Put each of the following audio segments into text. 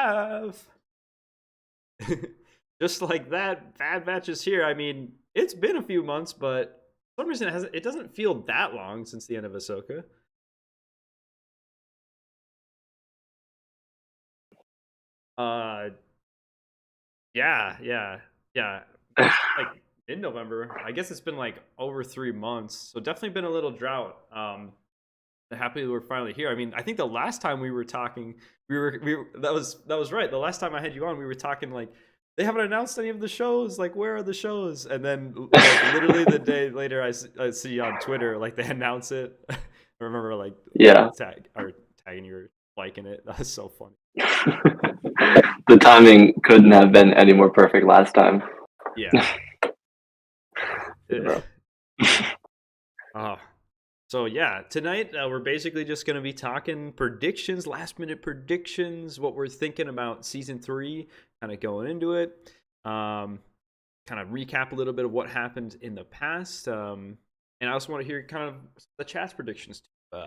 have. Just like that, Bad Batch is here. I mean, it's been a few months, but for some reason it doesn't feel that long since the end of Ahsoka. Uh, yeah. Like in November. I guess it's been like over 3 months, so definitely been a little drought. Happy we're finally here. I mean, I think the last time we were talking, that was right. The last time I had you on, we were talking like they haven't announced any of the shows. Like, where are the shows? And then like literally the day later, I see on Twitter like they announce it. I remember like Yeah. tagging you, or liking it. That's so funny. The timing couldn't have been any more perfect last time. Yeah. Bro. Oh. So yeah, tonight we're basically just going to be talking predictions, last minute predictions, what we're thinking about season 3, kind of going into it, kind of recap a little bit of what happened in the past, and I also want to hear kind of the chat's predictions too.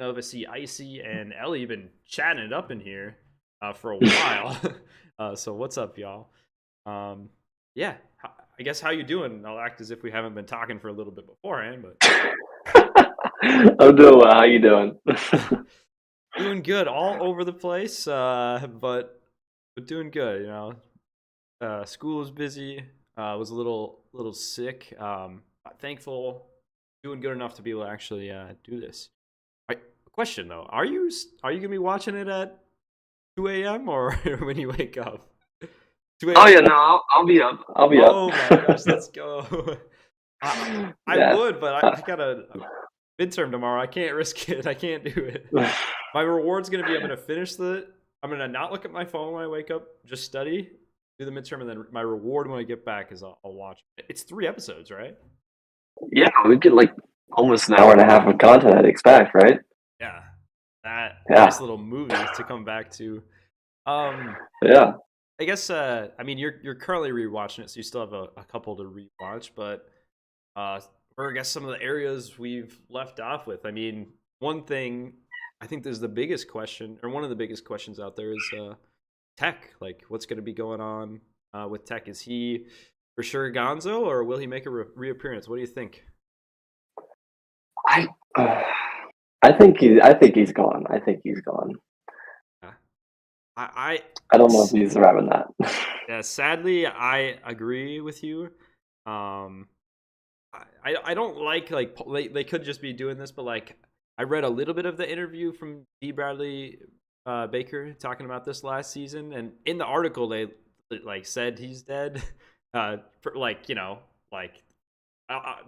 I see Icy and Ellie been chatting it up in here for a while. So what's up, y'all? Yeah, I guess how you doing? I'll act as if we haven't been talking for a little bit beforehand, but. I'm doing well. How you doing? Doing good, all over the place, but doing good. School was busy. Was a little sick. Thankful, doing good enough to be able to actually do this. Question though, are you gonna be watching it at 2 a.m. or when you wake up? 2 a.m. Oh yeah, no, I'll be up. I'll be up. Oh my gosh, let's go. I would, but I got a midterm tomorrow. I can't risk it. I can't do it. My reward's gonna be I'm gonna not look at my phone when I wake up, just study, do the midterm, and then my reward when I get back is I'll watch it. It's 3 episodes, right? Yeah, we get like almost an hour and a half of content, I'd expect, right? Yeah. Nice little movie to come back to. Yeah. I guess I mean you're currently rewatching it, so you still have a couple to rewatch, but or I guess some of the areas we've left off with. I mean, one thing I think there's the biggest question, or one of the biggest questions out there is Tech. Like, what's going to be going on with Tech? Is he for sure Gonzo, or will he make a reappearance? What do you think? I think he's gone. I think he's gone. Yeah. I don't know if he's around that. Yeah, sadly, I agree with you. I don't like they could just be doing this, but like I read a little bit of the interview from D. Bradley Baker talking about this last season, and in the article they like said he's dead.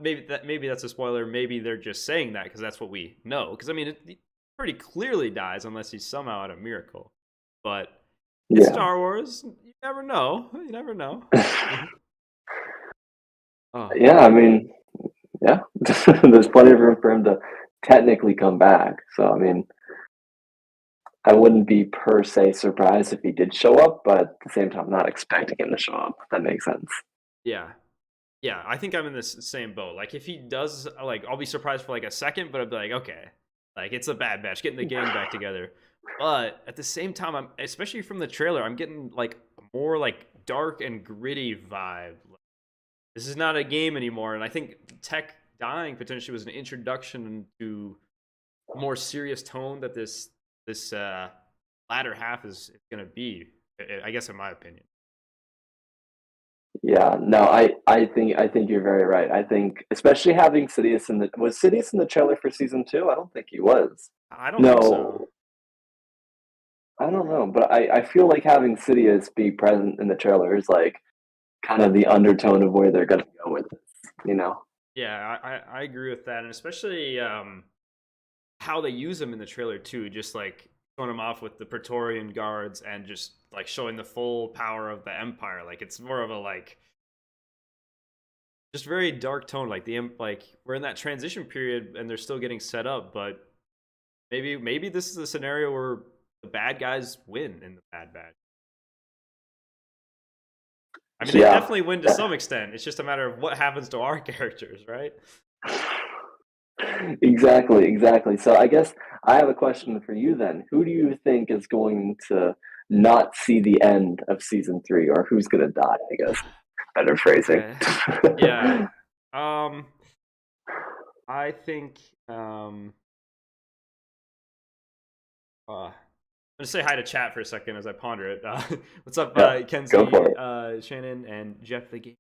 Maybe that's a spoiler. Maybe they're just saying that because that's what we know. Because I mean, it pretty clearly dies unless he's somehow at a miracle. But it's Star Wars. You never know. You never know. Yeah, I mean, yeah, there's plenty of room for him to technically come back. So I mean, I wouldn't be per se surprised if he did show up, but at the same time, I'm not expecting him to show up. If that makes sense. Yeah. I think I'm in this same boat. Like, if he does, like, I'll be surprised for like a second, but I'll be like, okay, like it's a Bad Batch, getting the gang back together. But at the same time, I'm especially from the trailer, I'm getting like more like dark and gritty vibe. This is not a game anymore, and I think Tech dying potentially was an introduction to a more serious tone that this latter half is going to be. I guess, in my opinion. Yeah, no, I think you're very right. I think especially having Sidious was Sidious in the trailer for season 2? I don't think he was. I don't think so. I don't know, but I feel like having Sidious be present in the trailer is like kind of the undertone of where they're gonna go with this, you know? Yeah, I agree with that, and especially how they use him in the trailer too. Just like showing him off with the Praetorian guards and just like showing the full power of the Empire. Like, it's more of a like just very dark tone. Like we're in that transition period and they're still getting set up, but maybe this is a scenario where the bad guys win in the Bad Batch. I mean, they definitely win to some extent. It's just a matter of what happens to our characters, right? Exactly. So I guess I have a question for you then. Who do you think is going to not see the end of season 3, or who's gonna die, I guess. Better phrasing. Okay. Yeah. Um, I think I'm gonna say hi to chat for a second as I ponder it. What's up, Yeah, go for Kenzie, it. Shannon, and Jeff the Game?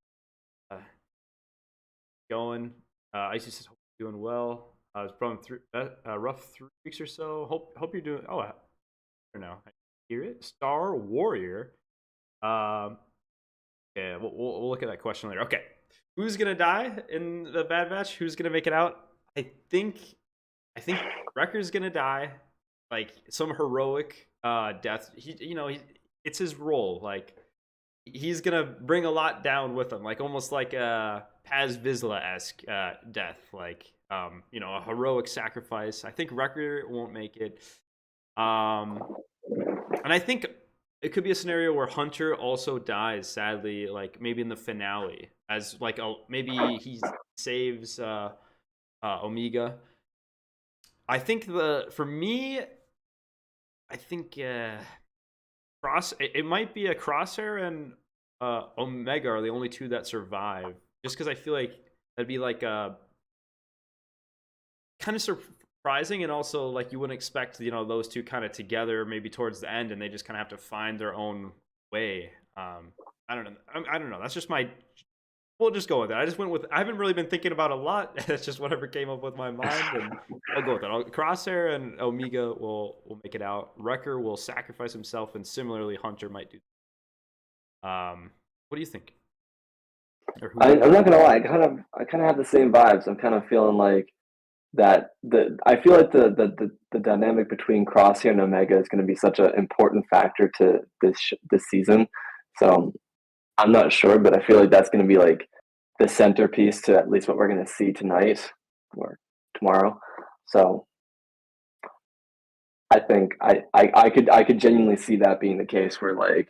Uh, going. Icy says, hope you're doing well. It's from rough 3 weeks or so. Hope you're doing. Oh, I don't know. I hear it. Star Warrior. Um, yeah, we'll look at that question later. Okay, who's gonna die in the Bad Batch? Who's gonna make it out? I think I think Wrecker's gonna die, like some heroic death. It's his role. Like he's gonna bring a lot down with him, like almost like a Paz Vizsla esque death, like a heroic sacrifice. I think Wrecker won't make it, and I think it could be a scenario where Hunter also dies sadly, like maybe in the finale, as like maybe he saves Omega. I think for me, I think it might be a Crosshair and Omega are the only two that survive. Just because I feel like that'd be like kind of surprising, and also like you wouldn't expect those two kind of together maybe towards the end, and they just kind of have to find their own way. I don't know. I don't know. That's just my. We'll just go with it. I just went with. I haven't really been thinking about a lot. It's just whatever came up with my mind, and I'll go with it. Crosshair and Omega will make it out. Wrecker will sacrifice himself, and similarly, Hunter might do. What do you think? I'm not gonna lie. I kind of have the same vibes. I'm kind of feeling like that. I feel like the dynamic between Crosshair and Omega is going to be such an important factor to this season. So I'm not sure, but I feel like that's going to be like the centerpiece to at least what we're going to see tonight or tomorrow. So I think I could genuinely see that being the case where, like,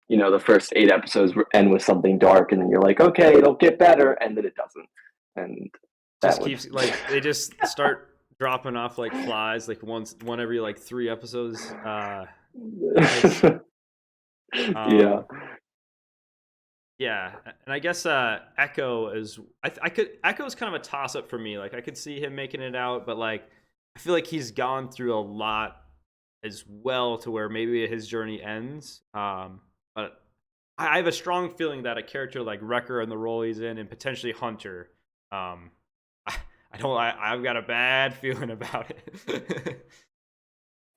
the first 8 episodes end with something dark, and then you're like, okay, it'll get better, and then it doesn't, and that Just would. keeps like they just start dropping off like flies, like one every like 3 episodes. Nice. Yeah, Um, yeah, and I guess Echo is. I could Echo is kind of a toss up for me. Like I could see him making it out, but like I feel like he's gone through a lot as well to where maybe his journey ends. But I have a strong feeling that a character like Wrecker and the role he's in, and potentially Hunter, um, I don't. I've got a bad feeling about it.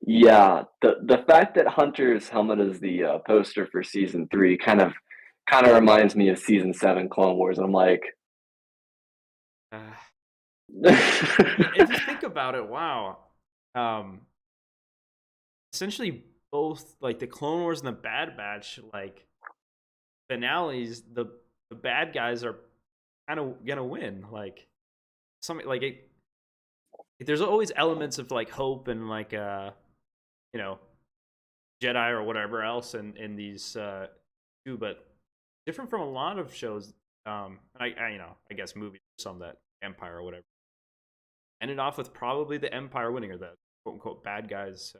yeah. The fact that Hunter's helmet is the poster for season 3 kind of reminds me of season 7 Clone Wars. I'm like, uh, if you think about it, wow. Um, Essentially, both like the Clone Wars and the Bad Batch, like finales, the bad guys are kind of gonna win. Like something like it. There's always elements of like hope and like you know Jedi or whatever else in these two, but different from a lot of shows. I guess movies, some that Empire or whatever ended off with probably the Empire winning, or the quote unquote bad guys.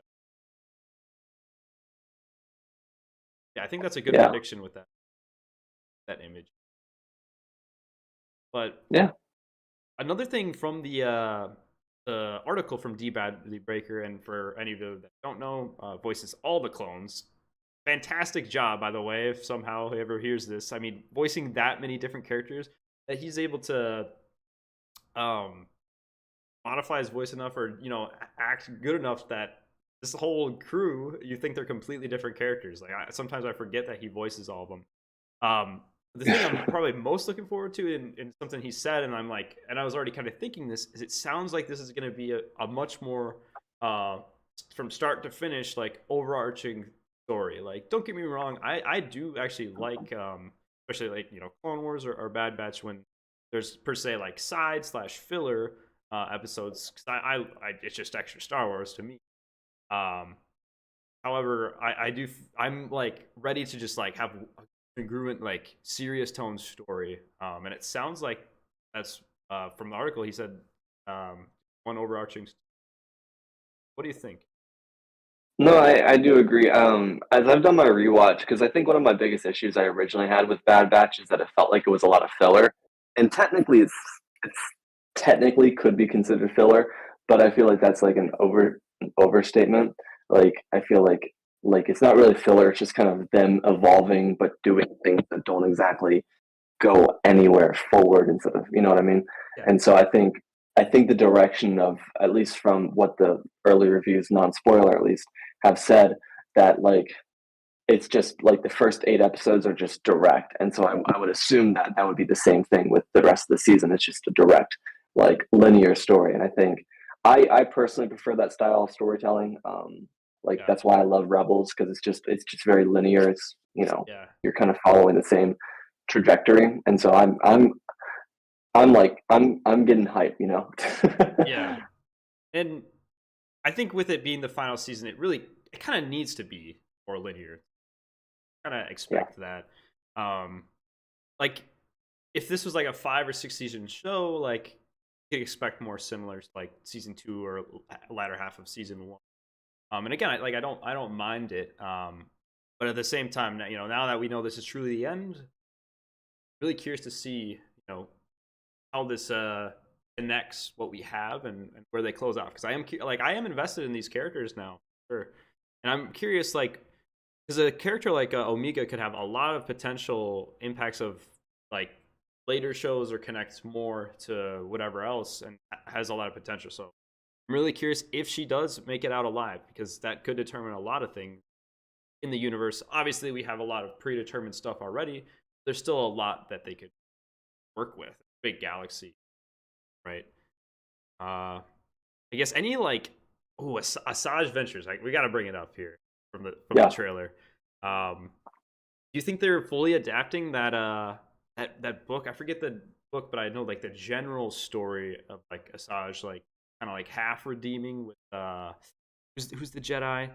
Yeah, I think that's a good yeah, prediction with that image. But yeah, another thing from the article from D-Bad the Breaker, and for any of you that don't know, voices all the clones. Fantastic job, by the way. If somehow he ever hears this, I mean, voicing that many different characters, that he's able to um, modify his voice enough, or act good enough that this whole crew, you think they're completely different characters. Like sometimes I forget that he voices all of them. The thing I'm probably most looking forward to in something he said, and I'm like, and I was already kind of thinking this, is it sounds like this is going to be a much more uh, from start to finish, like overarching story. Like, don't get me wrong, I do actually like, especially like Clone Wars or Bad Batch, when there's per se like side slash filler episodes. 'Cause it's just extra Star Wars to me. Um, However, I'm like ready to just like have a congruent, like serious tone story. And it sounds like that's from the article. He said one overarching. What do you think? No, I do agree. As I've done my rewatch, because I think one of my biggest issues I originally had with Bad Batch is that it felt like it was a lot of filler, and technically, it's technically could be considered filler, but I feel like that's like an overstatement. Like I feel like it's not really filler; it's just kind of them evolving, but doing things that don't exactly go anywhere forward instead of, you know what I mean? Yeah, And so I think the direction of, at least from what the early reviews, non-spoiler at least, have said, that like it's just like the first 8 episodes are just direct, and so I would assume that that would be the same thing with the rest of the season. It's just a direct, like linear story, and I think I personally prefer that style of storytelling. Like yeah, that's why I love Rebels, because it's just very linear. It's, yeah, you're kind of following the same trajectory, and so I'm getting hype, you know. yeah. And I think with it being the final season, it kind of needs to be more linear. Kind of Yeah, expect that. Um, like if this was like a 5 or 6 season show, like you could expect more similar to like season 2 or latter half of season 1. And again, I don't mind it. But at the same time, now that we know this is truly the end, really curious to see how this connects what we have and where they close out, because I am invested in these characters now, sure, and I'm curious like because a character like Omega could have a lot of potential impacts of like later shows or connects more to whatever else and has a lot of potential. So I'm really curious if she does make it out alive, because that could determine a lot of things in the universe. Obviously, we have a lot of predetermined stuff already. There's still a lot that they could work with. Big galaxy, right? I guess any like Asajj Ventures. Like we got to bring it up here from the yeah. trailer. Do you think they're fully adapting that book? I forget the book, but I know like the general story of like Asajj, like kind of like half redeeming with who's the Jedi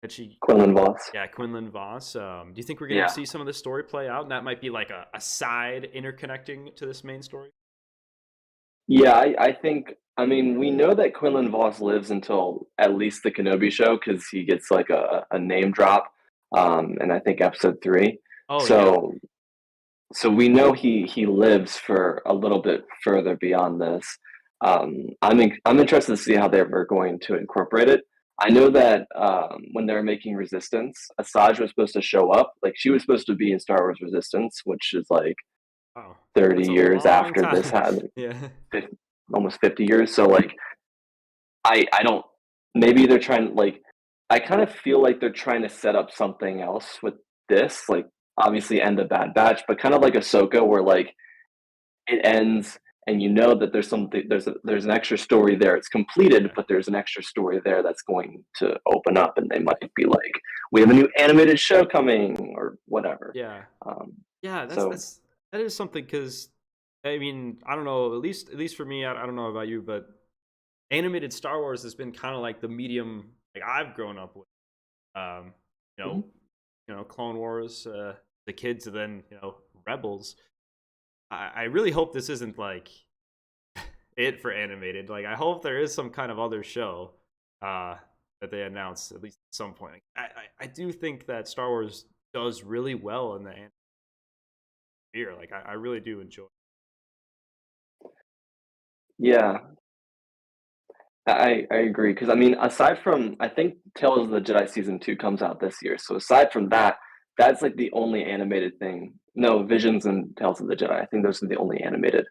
that she Quinlan Voss. yeah, Quinlan Voss. Do you think we're gonna Yeah, see some of this story play out, and that might be like a side interconnecting to this main story? yeah. I think. I mean, we know that Quinlan Voss lives until at least the Kenobi show, because he gets like a name drop, and I think episode 3. Oh yeah, So so we know he lives for a little bit further beyond this. I'm interested to see how they were going to incorporate it. I know that when they were making Resistance, Asajj was supposed to show up. Like she was supposed to be in Star Wars Resistance, which is like wow, 30 that's a years long after this time. had, Yeah, 50, almost 50 years. So like I don't, maybe they're trying, like I kind of feel like they're trying to set up something else with this, like obviously end the Bad Batch, but kind of like Ahsoka, where like it ends and you know that there's something, there's an extra story there. It's completed, yeah, but there's an extra story there that's going to open up, and they might be like, we have a new animated show coming or whatever. yeah, Um, yeah. That's so that's that is something, because I mean I don't know. At least for me, I don't know about you, but animated Star Wars has been kind of like the medium like I've grown up with. Um, you know, mhm. Clone Wars, the kids, and then Rebels. I really hope this isn't like it for animated. Like I hope there is some kind of other show uh, that they announce at least at some point. I do think that Star Wars does really well in the animated sphere. Like I really do enjoy. Yeah, I agree, because I mean, aside from, I think Tales of the Jedi season 2 comes out this year. So aside from that, that's like the only animated thing. No, Visions and Tales of the Jedi. I think those are the only animated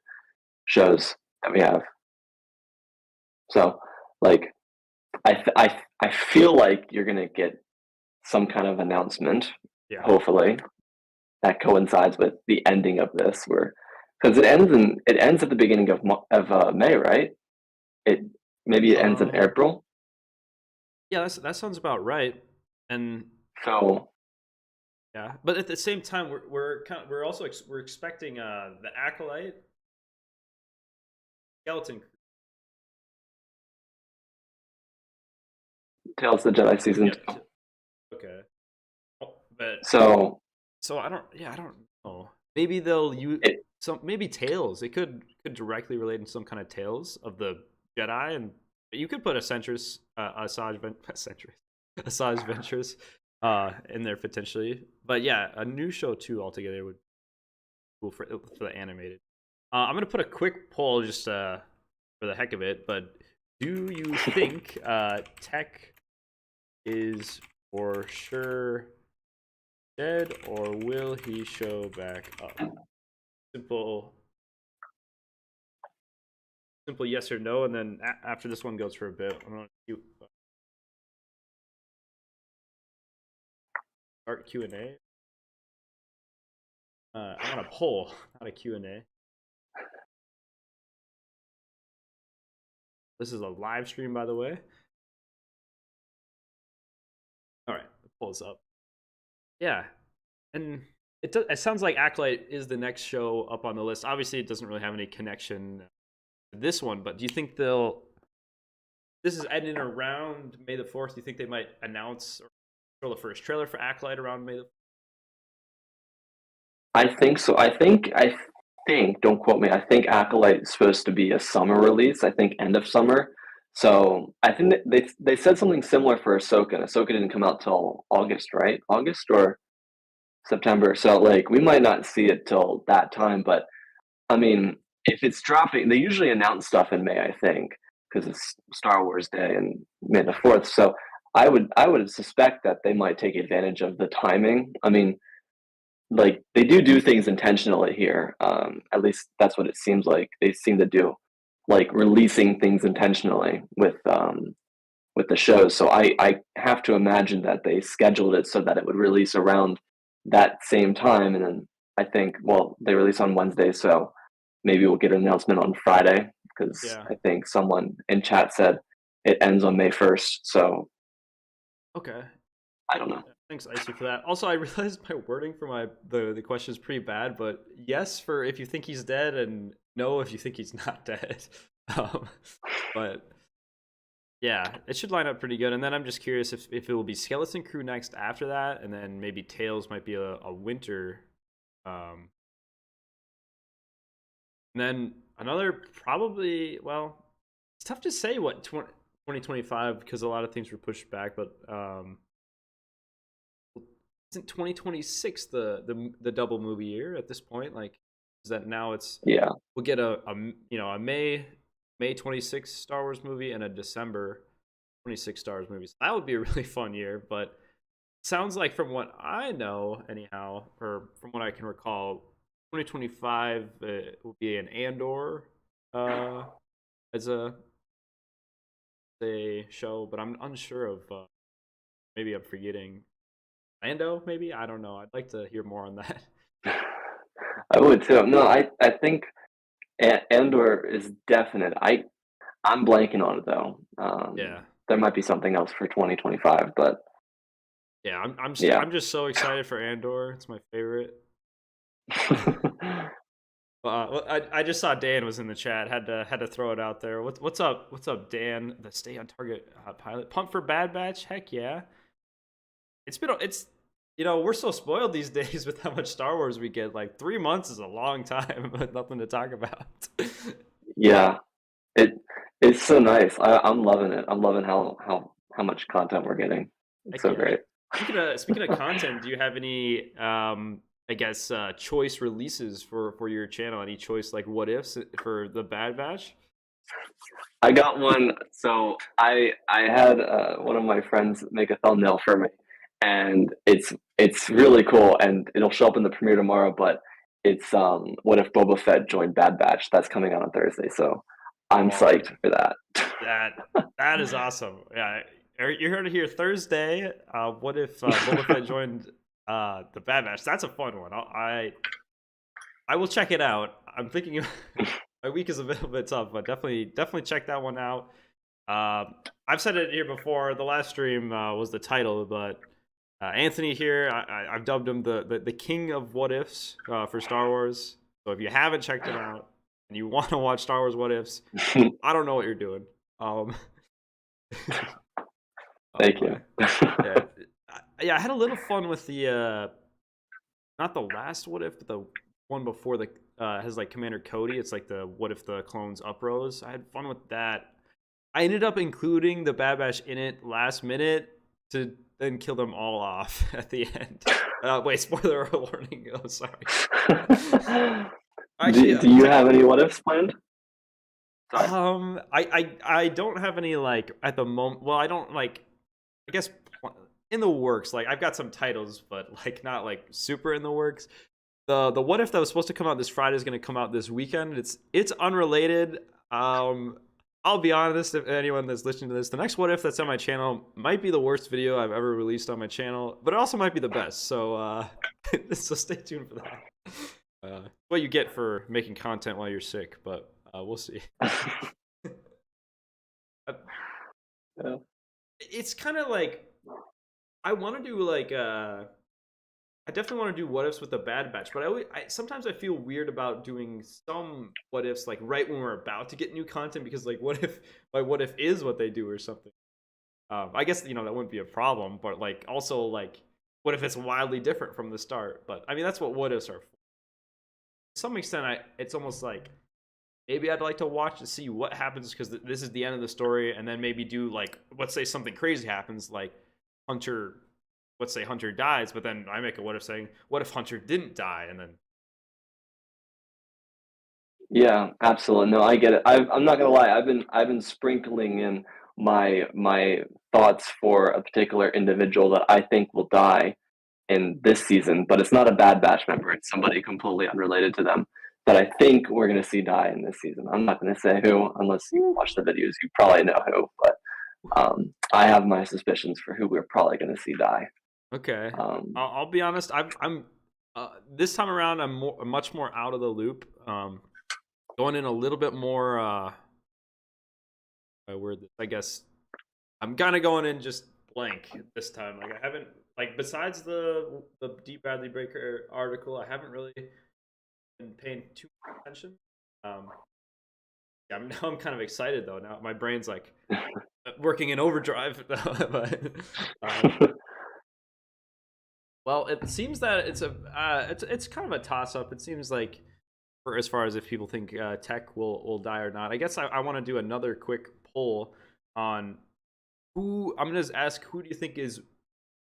shows that we have. So like I feel like you're gonna get some kind of announcement, Yeah. hopefully, that coincides with the ending of this, where, because it ends at the beginning of May, right? It Maybe it ends in Um. April. Yeah. That sounds about right. And So yeah, but at the same time, we're also we're expecting the acolyte skeleton crew. Tales of the Jedi season Yeah. 2. Okay. But So so I don't. Yeah, I don't know. Maybe they'll use it maybe Tales. It could directly relate in some kind of Tales of the Jedi, and you could put a Centrist, Asajj Ventress, Asajj Ventress in there potentially. But yeah, a new show too altogether would be cool for the animated. I'm gonna put a quick poll just for the heck of it. But do you think Tech is for sure dead, or will he show back up? Simple, simple yes or no, and then after this one goes for a bit, I'm gonna start Q&A. I want a poll, not a Q&A. This is a live stream, by the way. All right, the poll's up. Yeah, and it sounds like Acolyte is the next show up on the list. Obviously, it doesn't really have any connection to this one, but do you think they'll? This is ending around May the 4th. Do you think they might announce or show the first trailer for Acolyte around May the 4th? I think so. I think, don't quote me, I think Acolyte is supposed to be a summer release, I think end of summer. So I think that they said something similar for Ahsoka. And Ahsoka didn't come out till August, right? August or September. So like we might not see it till that time, but I mean, if it's dropping, they usually announce stuff in May, I think, because it's Star Wars Day and May the 4th. So I would suspect that they might take advantage of the timing. I mean, like they do things intentionally here. At least that's what it seems like. They seem to do, like releasing things intentionally with the shows. So I have to imagine that they scheduled it so that it would release around that same time. And then I think, well, they release on Wednesday, so maybe we'll get an announcement on Friday because Yeah. I think someone in chat said it ends on May 1st. So Okay. I don't know. Thanks, Icy, for that. Also, I realized my wording for the question is pretty bad, but yes for if you think he's dead, and no if you think he's not dead. Um, but yeah, it should line up pretty good. And then I'm just curious if it will be Skeleton Crew next after that, and then maybe Tails might be a winter. Um, and then another probably, well, it's tough to say what 2025 because a lot of things were pushed back, but isn't 2026 the double movie year at this point? Like, is that now it's Yeah. we'll get a May 26th Star Wars movie and a December 26th Star Wars movie. So that would be a really fun year. But it sounds like from what I know, anyhow, or from what I can recall, 2025 will be an Andor as a show, but I'm unsure of. Maybe I'm forgetting Lando. Maybe I don't know. I'd like to hear more on that. I would too. No, I think Andor is definite. I'm blanking on it though. Yeah. There might be something else for 2025, but Yeah, yeah. I'm just so excited for Andor. It's my favorite. I just saw Dan was in the chat. Had to throw it out there. What's up? What's up, Dan? The Stay on Target pilot. Pumped for Bad Batch? Heck yeah! It's we're so spoiled these days with how much Star Wars we get. Like 3 months is a long time, but nothing to talk about. Yeah, it it's so nice. I'm loving it. I'm loving how much content we're getting. It's Heck so yeah! great. Speaking of content, do you have any I guess choice releases for your channel? Any choice like what ifs for the Bad Batch? I got one. So I had one of my friends make a thumbnail for me, and it's really cool, and it'll show up in the premiere tomorrow. But it's what if Boba Fett joined Bad Batch? That's coming out on Thursday, so I'm Oh, psyched for that. that that is awesome. Yeah, you heard it here Thursday. What if Boba Fett joined the Bad Batch? That's a fun one. I will check it out. I'm thinking my week is a bit tough, but definitely check that one out. I've said it here before. The last stream was the title, but Anthony here, I've dubbed him the king of what ifs for Star Wars. So if you haven't checked him out and you want to watch Star Wars what ifs, I don't know what you're doing. Um, oh Thank my, you. yeah, yeah. I had a little fun with the not the last what if, but the one before the has like Commander Cody. It's like the what if the clones uprose. I had fun with that. I ended up including the Bad Batch in it last minute, to then kill them all off at the end. Wait, spoiler warning. Oh, sorry. Actually, Do you have any what ifs planned? Sorry. I don't have any like at the moment. Well, I don't like. I guess in the works. Like I've got some titles, but like not like super in the works. The what if that was supposed to come out this Friday is going to come out this weekend. It's unrelated. I'll be honest, if anyone that's listening to this, the next what if that's on my channel might be the worst video I've ever released on my channel, but it also might be the best. So so stay tuned for that. What you get for making content while you're sick, but we'll see. Yeah. It's kind of like I want to do like I definitely want to do what ifs with the Bad Batch, but sometimes I feel weird about doing some what ifs like right when we're about to get new content because like what if is what they do or something. I guess that wouldn't be a problem, but like also like what if it's wildly different from the start? But I mean that's what ifs are for. To some extent, it's almost like maybe I'd like to watch to see what happens because this is the end of the story, and then maybe do like let's say something crazy happens like Hunter. Let's say Hunter dies, but then I make a what if saying, what if Hunter didn't die? And then. Yeah, absolutely. No, I get it. I'm not gonna lie. I've been sprinkling in my thoughts for a particular individual that I think will die in this season, but it's not a Bad Batch member. It's somebody completely unrelated to them that I think we're gonna see die in this season. I'm not gonna say who unless you watch the videos. You probably know who, but I have my suspicions for who we're probably gonna see die. Okay, I'll be honest. I'm this time around. I'm much more out of the loop. Going in a little bit more. I guess I'm kind of going in just blank this time. Like I haven't like besides the Deep Bradley Baker article, I haven't really been paying too much attention. Now I'm kind of excited though. Now my brain's like working in overdrive. But, well, it seems that it's kind of a toss up. It seems like, for as far as if people think Tech will die or not. I guess I want to do another quick poll on who I'm gonna just ask. Who do you think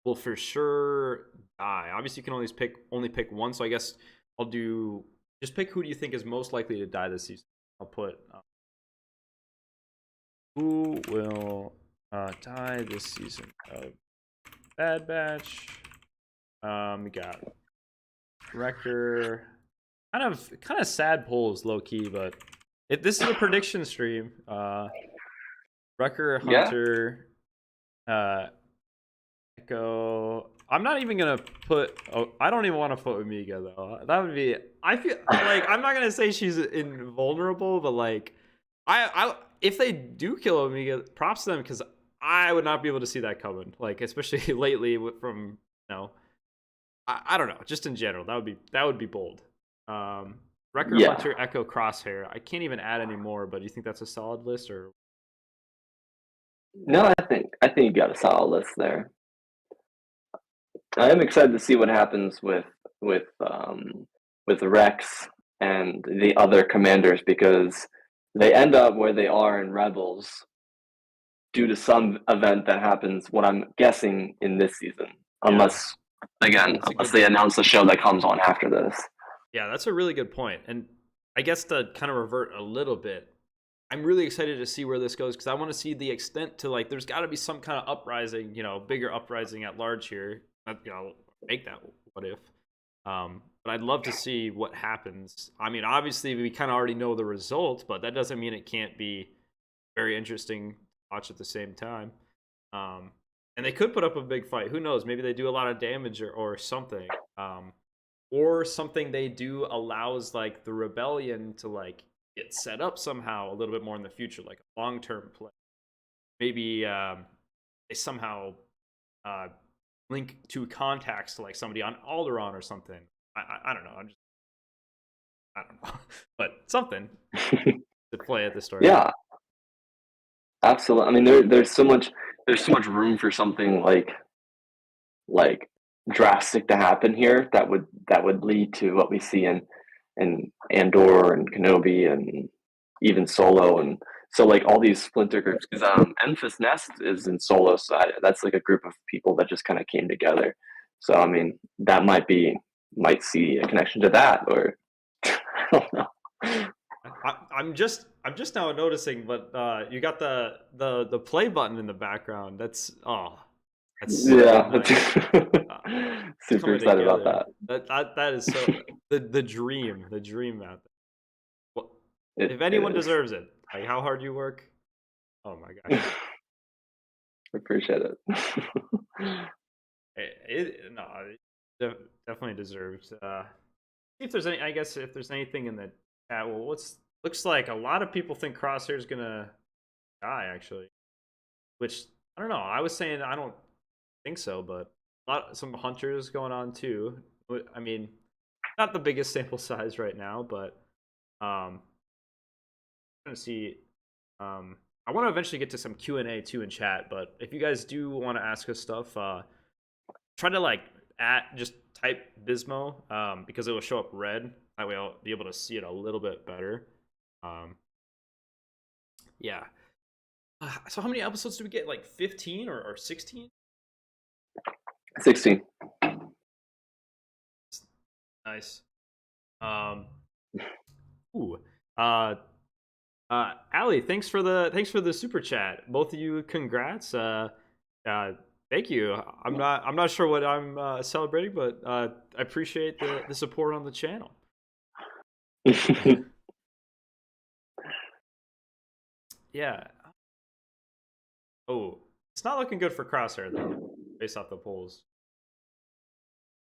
will for sure die? Obviously, you can only pick one. So I guess I'll do just pick who do you think is most likely to die this season. I'll put who will die this season of Bad Batch. We got Wrecker. Kind of sad polls, low key, but this is a prediction stream. Wrecker, Hunter, Echo. I'm not even gonna put. Oh, I don't even want to put Omega though. That would be. I feel like I'm not gonna say she's invulnerable, but like, I if they do kill Omega, props to them because I would not be able to see that coming. Like especially lately from I don't know. Just in general, that would be bold. Wrecker, Yeah. Hunter, Echo, Crosshair. I can't even add any more, but do you think that's a solid list or? No, I think you got a solid list there. I am excited to see what happens with Rex and the other commanders because they end up where they are in Rebels due to some event that happens. What I'm guessing in this season, unless they announce a show that comes on after this. Yeah, that's a really good point. And I guess to kind of revert a little bit, I'm really excited to see where this goes because I want to see the extent to like. There's got to be some kind of uprising, bigger uprising at large here. Make that what if. But I'd love to see what happens. I mean, obviously we kind of already know the result, but that doesn't mean it can't be very interesting to watch at the same time. And they could put up a big fight. Who knows? Maybe they do a lot of damage or something. Or something they do allows like the rebellion to like get set up somehow a little bit more in the future, like a long-term play. Maybe they somehow link to contacts to like somebody on Alderaan or something. I don't know. I don't know, but something to play at the story. Yeah, absolutely. I mean, there's so much room for something like drastic to happen here that would lead to what we see in Andor and Kenobi and even Solo and So like all these splinter groups, because Enfys Nest is in solo, so that's like a group of people that just kind of came together. So I mean, that might see a connection to that, or I don't know. I'm just now noticing, but you got the play button in the background. That's so Yeah, nice. Uh, it's super coming excited about together. that. That is so the dream out there. Well, if It anyone is. deserves it, like how hard you work. Oh my gosh. Appreciate it. No, definitely deserves. See if there's any. I guess if there's anything in the chat. Well, looks like a lot of people think Crosshair's gonna die actually, which I don't know. I was saying I don't think so, but some hunters going on too. I mean, not the biggest sample size right now, but I'm gonna see. I want to eventually get to some Q&A too in chat, but if you guys do want to ask us stuff, try to like just type Bismo because it will show up red. That way I'll be able to see it a little bit better. Um, yeah. So how many episodes do we get? Like 15 or 16? 16. Nice. Um, ooh. Ali, thanks for the super chat. Both of you, congrats. Uh, thank you. I'm not sure what I'm celebrating, but I appreciate the support on the channel. Yeah. Oh, it's not looking good for Crosshair though, based off the polls.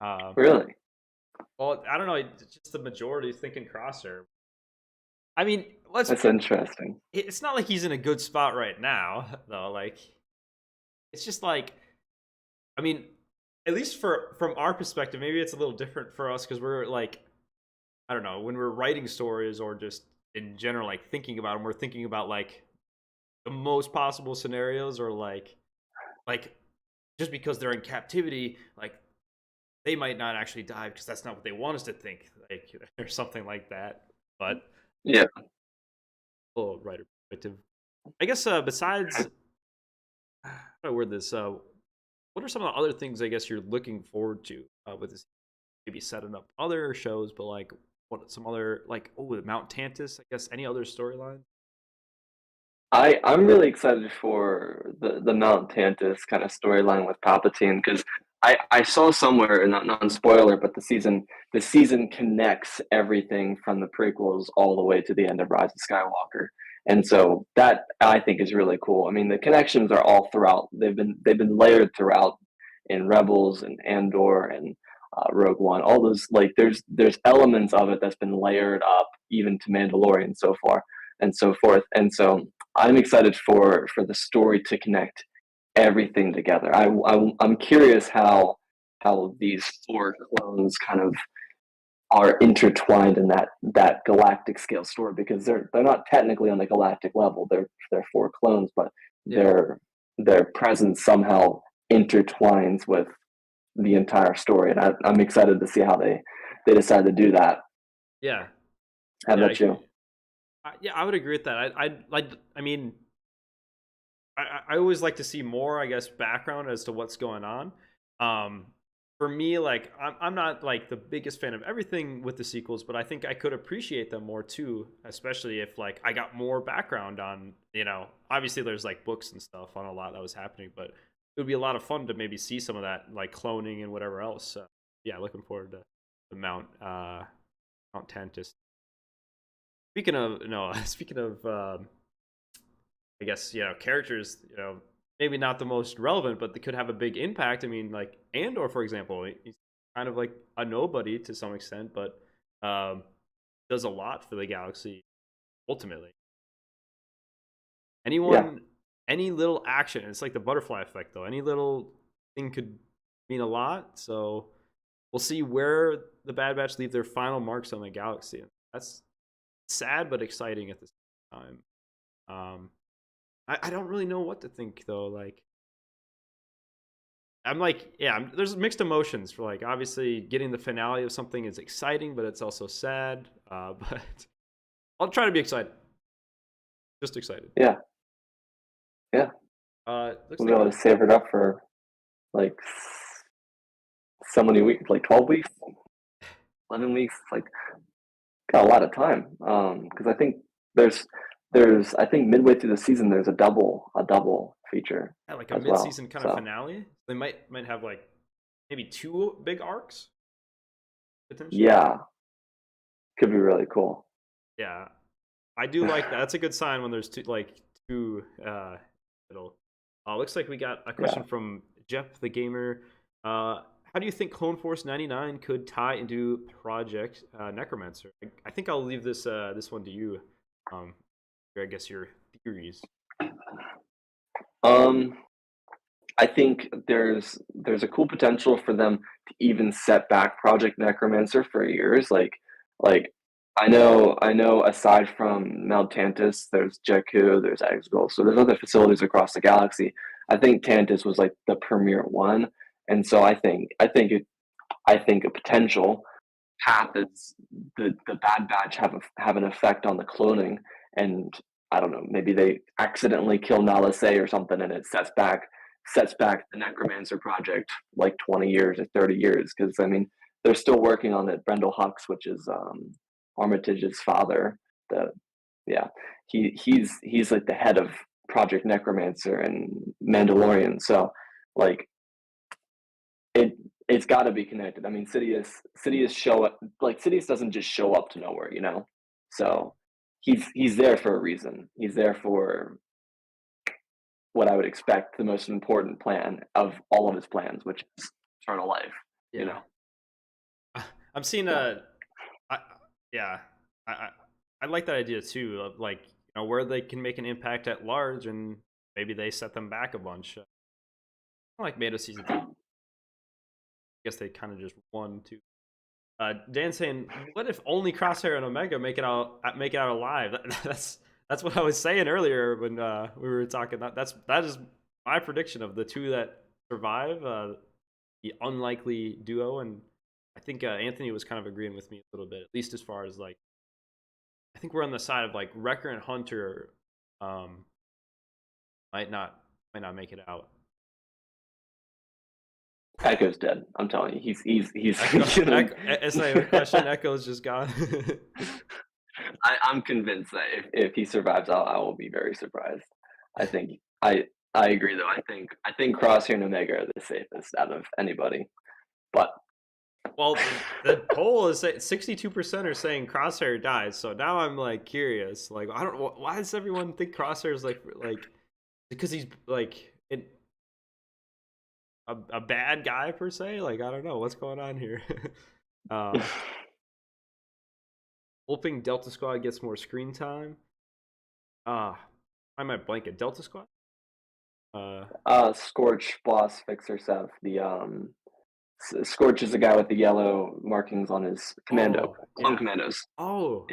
Um, Really? well, I don't know. It's just the majority is thinking Crosshair. I mean, let's. That's interesting. It's not like he's in a good spot right now, though. Like, it's just like, I mean, at least from our perspective, maybe it's a little different for us because we're like, I don't know, when we're writing stories or just in general, like thinking about them, we're thinking about like the most possible scenarios or like just because they're in captivity, like they might not actually die because that's not what they want us to think, like or something like that. But Yeah. a little writer perspective, I guess. Besides, how do I word this? What are some of the other things I guess you're looking forward to with this? Maybe setting up other shows, but like what some other like the Mount Tantus? I guess any other storyline? I'm really excited for the Mount Tantus kind of storyline with Palpatine because I saw somewhere, not non spoiler, but the season connects everything from the prequels all the way to the end of Rise of Skywalker, and so that I think is really cool. I mean, the connections are all throughout. They've been layered throughout in Rebels and Andor and Rogue One. All those like there's elements of it that's been layered up even to Mandalorian so far and so forth, and so I'm excited for the story to connect everything together. I'm curious how these four clones kind of are intertwined in that galactic scale story because they're not technically on the galactic level. They're four clones, but Yeah, their presence somehow intertwines with the entire story, and I'm excited to see how they decide to do that. yeah, How yeah. I about you? agree. Yeah, I would agree with that. I mean, I always like to see more, I guess, background as to what's going on. Um, for me, like I'm not like the biggest fan of everything with the sequels, but I think I could appreciate them more too, especially if like I got more background on, obviously there's like books and stuff on a lot that was happening, but it would be a lot of fun to maybe see some of that like cloning and whatever else. So, yeah, looking forward to the Mount Tantus. Speaking of no, speaking of I guess characters, maybe not the most relevant, but they could have a big impact. I mean, like Andor, for example, he's kind of like a nobody to some extent, but does a lot for the galaxy ultimately. Yeah, Anyone, any little action, it's like the butterfly effect, though. Any little thing could mean a lot. So we'll see where the Bad Batch leave their final marks on the galaxy. That's sad but exciting at the same time. I don't really know what to think though. Like I'm like, yeah, there's mixed emotions for like obviously getting the finale of something is exciting, but it's also sad. But I'll try to be excited. Just excited. Yeah, yeah. Looks We'll be like able to save it up for like so many weeks, like 12 weeks, 11 weeks. Like got a lot of time. Because I think there's I think midway through the season there's a double feature yeah, like a as well. mid-season kind of So finale. They might have like maybe two big arcs potentially. yeah, could be really cool. Yeah, I do like that. That's a good sign when there's two it'll looks like we got a Yeah. question from Jeff the Gamer. How do you think Clone Force 99 could tie into Project Necromancer? I think I'll leave this one to you. Um, I guess your theories. Um, I think there's a cool potential for them to even set back Project Necromancer for years. Like I know aside from Mount Tantus, there's Jakku, there's Exegol, so there's other facilities across the galaxy. I think Tantus was like the premier one, and so I think a potential path is the Bad Batch have an effect on the cloning, and I don't know, maybe they accidentally kill Nala Se or something, and it sets back the Necromancer project like 20 years or 30 years, because I mean they're still working on it. Brendel Hux, which is Armitage's father, the yeah, he's like the head of Project Necromancer and Mandalorian, so like it it's got to be connected. I mean, Sidious show up, like Sidious doesn't just show up to nowhere, you know. So he's there for a reason. He's there for what I would expect the most important plan of all of his plans, which is eternal life. You Yeah, know. I'm seeing So I, yeah, I, I I like that idea too. Of like where they can make an impact at large, and maybe they set them back a bunch. Like Made of Season 3. I guess they kind of just won too. Dan saying, "What if only Crosshair and Omega make it out alive?" That's what I was saying earlier when we were talking. That is my prediction of the two that survive, the unlikely duo, and I think Anthony was kind of agreeing with me a little bit, at least as far as like I think we're on the side of like Wrecker and Hunter, um, might not might not make it out. Echo's dead. I'm telling you, he's It's not even a question. Echo's just gone. I'm convinced that if he survives, I will be very surprised. I think I agree though. I think Crosshair and Omega are the safest out of anybody. But Well, the poll is 62% are saying Crosshair dies. So now I'm like curious. Like I don't. Why does everyone think Crosshair is like because he's like a bad guy per se? Like I don't know what's going on here. um, Hoping Delta Squad gets more screen time. Ah, I might blank it. Delta Squad. Uh, Scorch, Boss, Fixer, Sev. The Scorch is the guy with the yellow markings on his oh clone yeah. commandos. Oh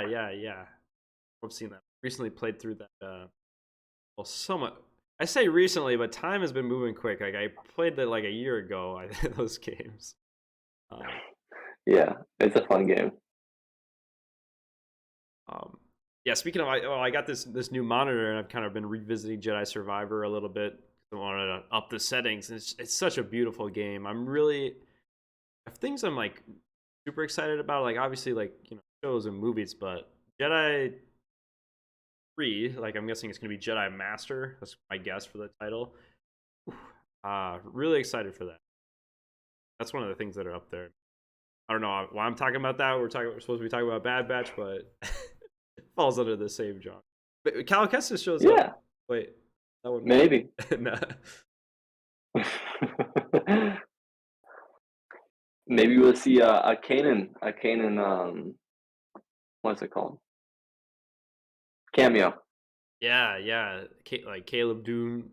Yeah, yeah. I've seen that. Recently played through that. Well, somewhat. I say recently, but time has been moving quick. Like I played that like a year ago. Those games. Um, yeah, it's a fun game. um, yeah. Speaking of, I got this new monitor, and I've kind of been revisiting Jedi Survivor a little bit. I wanted to up the settings, and it's such a beautiful game. I'm really things I'm like super excited about. Like obviously, like shows and movies, but Jedi 3, like I'm guessing it's gonna be Jedi Master. That's my guess for the title. Really excited for that. That's one of the things that are up there. I don't know why I'm talking about that. We're supposed to be talking about Bad Batch, but it falls under the same genre. But Cal Kestis shows up. Yeah, Wait, that one. maybe. Nah. Maybe we'll see a Kanan what's it called? Cameo. Yeah. Like Caleb Dune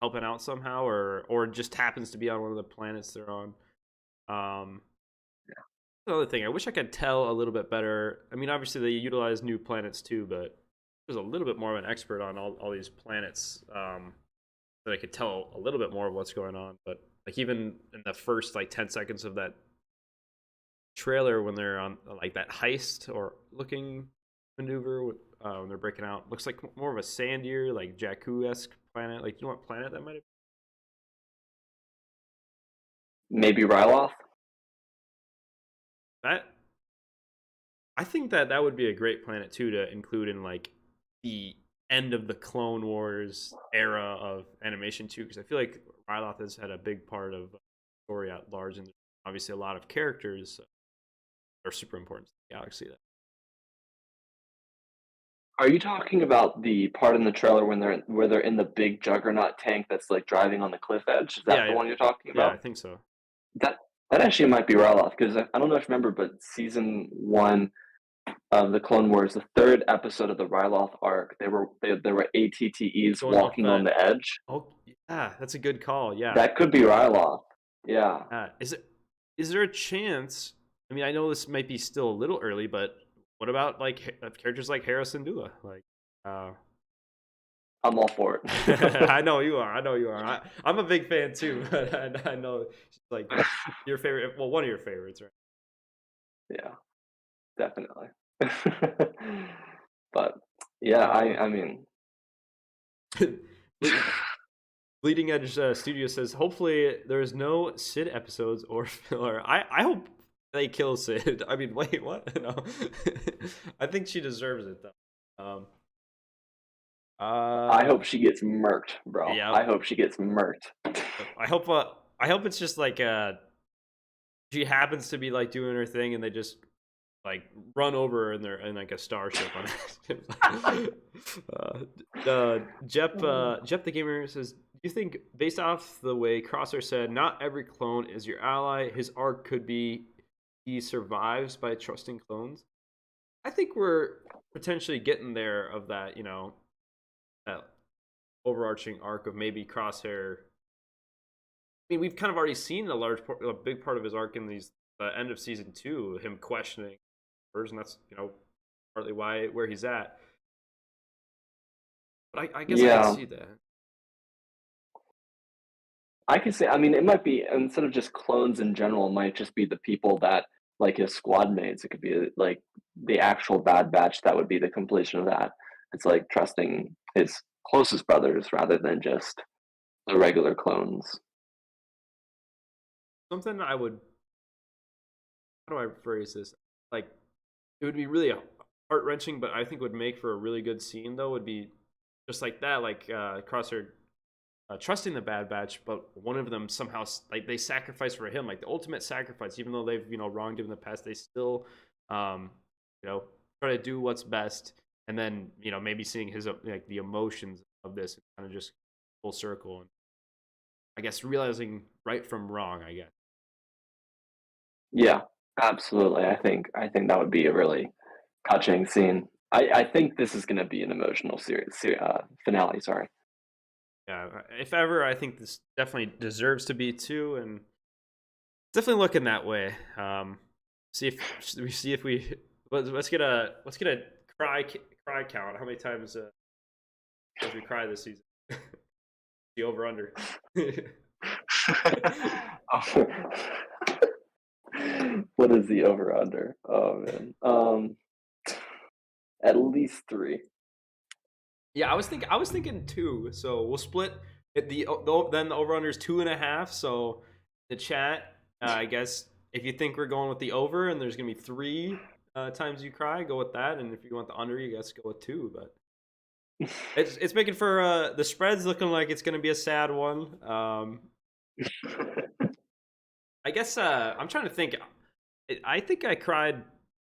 helping out somehow, or just happens to be on one of the planets they're on. Um, Another thing, I wish I could tell a little bit better. I mean, obviously they utilize new planets too, but there's a little bit more of an expert on all these planets, that I could tell a little bit more of what's going on. But like even in the first like 10 seconds of that trailer when they're on like that heist or looking maneuver, when they're breaking out. Looks like more of a sandier, like Jakku-esque planet. Like, you know what planet that might have Maybe Ryloth. been? That I think that that would be a great planet too to include in like the end of the Clone Wars era of animation too, because I feel like Ryloth has had a big part of story at large, and obviously a lot of characters are super important to the galaxy. Are you talking about the part in the trailer when where they're in the big juggernaut tank that's like driving on the cliff edge? Is that Yeah, the yeah, one you're talking yeah. I about? think so. That that actually might be Ryloth because I don't know if you remember, but season one of the Clone Wars, the third episode of the Ryloth arc, there were ATTEs Going up walking on that. the edge. Oh, yeah, that's a good call. Yeah. That could be Ryloth. Yeah. Is there a chance? I mean, I know this might be still a little early, but what about like characters like Harrison Dula? Like, I'm all for it. I know you are. I know you are. I'm a big fan too, but I know she's like your favorite. Well, one of your favorites, right? Yeah, definitely. But yeah, Uh, I mean, Bleeding Edge Studio says, hopefully there's no Sid episodes or filler. I hope they kill Sid. I mean, wait, what? No, I think she deserves it though. I hope she gets murked, bro. Yeah. I hope she gets murked. I hope. I hope it's just like she happens to be like doing her thing, and they just like run over in their in like a starship on it. Jep the gamer says, "Do you think, based off the way Crosshair said, not every clone is your ally? His arc could be he survives by trusting clones." I think we're potentially getting there of that. That overarching arc of maybe Crosshair. I mean, we've kind of already seen a big part of his arc in these end of season 2, him questioning and that's partly where he's at. But I guess I can Yeah, see that. I can say. I mean, it might be instead of just clones in general, it might just be the people that like his squad mates. It could be like the actual Bad Batch. That would be the completion of that. It's like trusting his closest brothers rather than just the regular clones. Something I would, how do I phrase this? Like, it would be really heart wrenching, but I think would make for a really good scene though. Would be just like that, like Crosshair trusting the Bad Batch, but one of them somehow like they sacrifice for him, like the ultimate sacrifice. Even though they've wronged him in the past, they still um, try to do what's best. And then maybe seeing his like the emotions of this, kind of just full circle, and I guess realizing right from wrong. I guess. Yeah, absolutely. I think that would be a really touching scene. I think this is going to be an emotional finale. Sorry. Yeah, if ever, I think this definitely deserves to be too, and definitely looking that way. See if we let's get a cry count. How many times as we cry this season? The over under. What is the over under? Oh man. At least 3. Yeah, I was thinking 2. So we'll split it, then the over under is 2.5. So the chat, I guess if you think we're going with the over and there's gonna be 3 times you cry, go with that. And if you want the under, you guys go with 2. But it's making for the spread's looking like it's gonna be a sad one. I guess I'm trying to think. I think I cried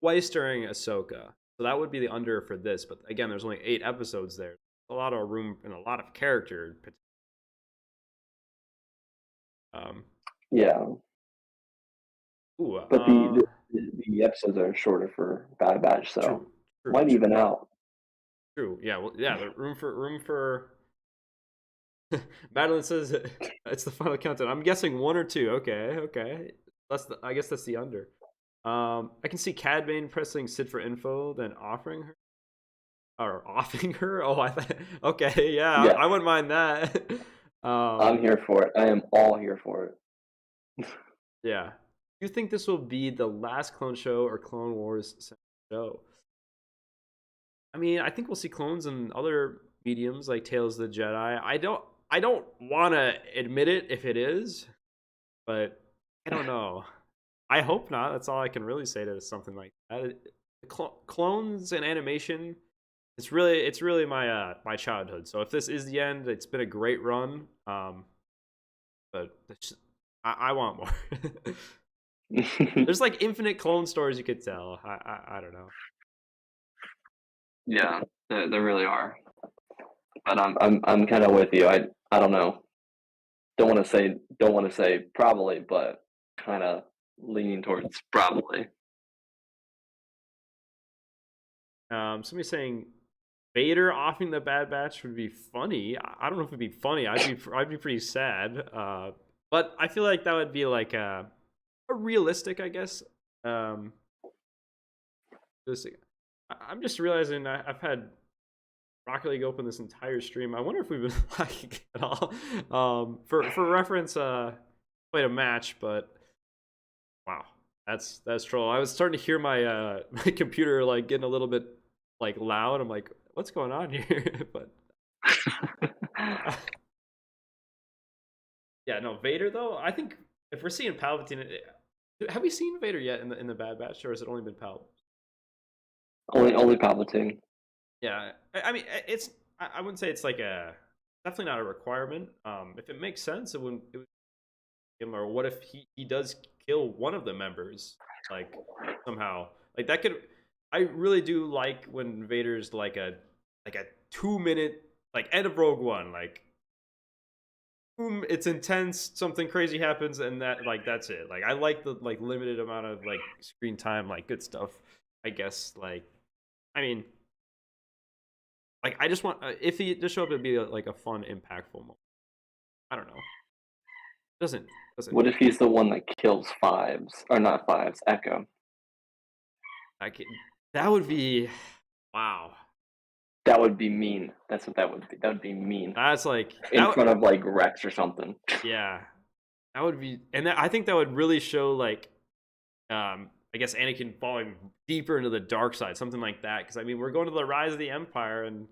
twice during Ahsoka, so that would be the under for this. But again, there's only 8 episodes there. A lot of room and a lot of character. Um, Yeah, ooh, but the episodes are shorter for Bad Batch, so true, true, might true, even out. true. Yeah, well, yeah. The room for. Madeline says it's the final countdown. I'm guessing 1 or 2. Okay, okay. I guess that's the under. I can see Cad Bane pressing Sid for info, then offering her or offing her. Oh, I thought. Okay, yeah, Yeah, I wouldn't mind that. I'm here for it. I am all here for it. Yeah. Do you think this will be the last Clone Show or Clone Wars show? I mean, I think we'll see clones in other mediums like Tales of the Jedi. I don't want to admit it if it is, but I don't know. I hope not. That's all I can really say to something like that. Clones and animation, it's really my my childhood. So if this is the end, it's been a great run. But I want more. There's like infinite clone stories you could tell. I don't know. Yeah, there really are. But I'm kind of with you. I don't know. Don't want to say probably, but kind of leaning towards probably. Somebody saying Vader offing the Bad Batch would be funny. I don't know if it'd be funny. I'd be pretty sad. But I feel like that would be like a realistic, I guess. Um, realistic. I'm just realizing I've had Rocket League open this entire stream. I wonder if we've been lagging at all. For reference, played a match, but wow, that's troll. I was starting to hear my my computer like getting a little bit like loud. I'm like, what's going on here? But yeah, no, Vader though. I think if we're seeing Palpatine, have we seen Vader yet in the Bad Batch, or has it only been Pal? Only Palpatine. Yeah, I mean, it's I wouldn't say it's like a definitely not a requirement. If it makes sense, it would him. Or what if he does kill one of the members, like somehow, like that could. I really do like when Vader's like a 2 minute like end of Rogue One, like boom, it's intense, something crazy happens, and that like that's it. Like I like the like limited amount of like screen time, like good stuff. I guess like I mean like I just want if he just show up, it'd be like a fun, impactful moment. I don't know. Doesn't doesn't What if he's the one that kills Fives or not Fives? Echo. I can, that would be wow. That would be mean. That's what that would be. That would be mean. That's like In front of like Rex or something. yeah, that would be, and I think that would really show like I guess Anakin falling deeper into the dark side, something like that. Because I mean, we're going to the rise of the Empire, and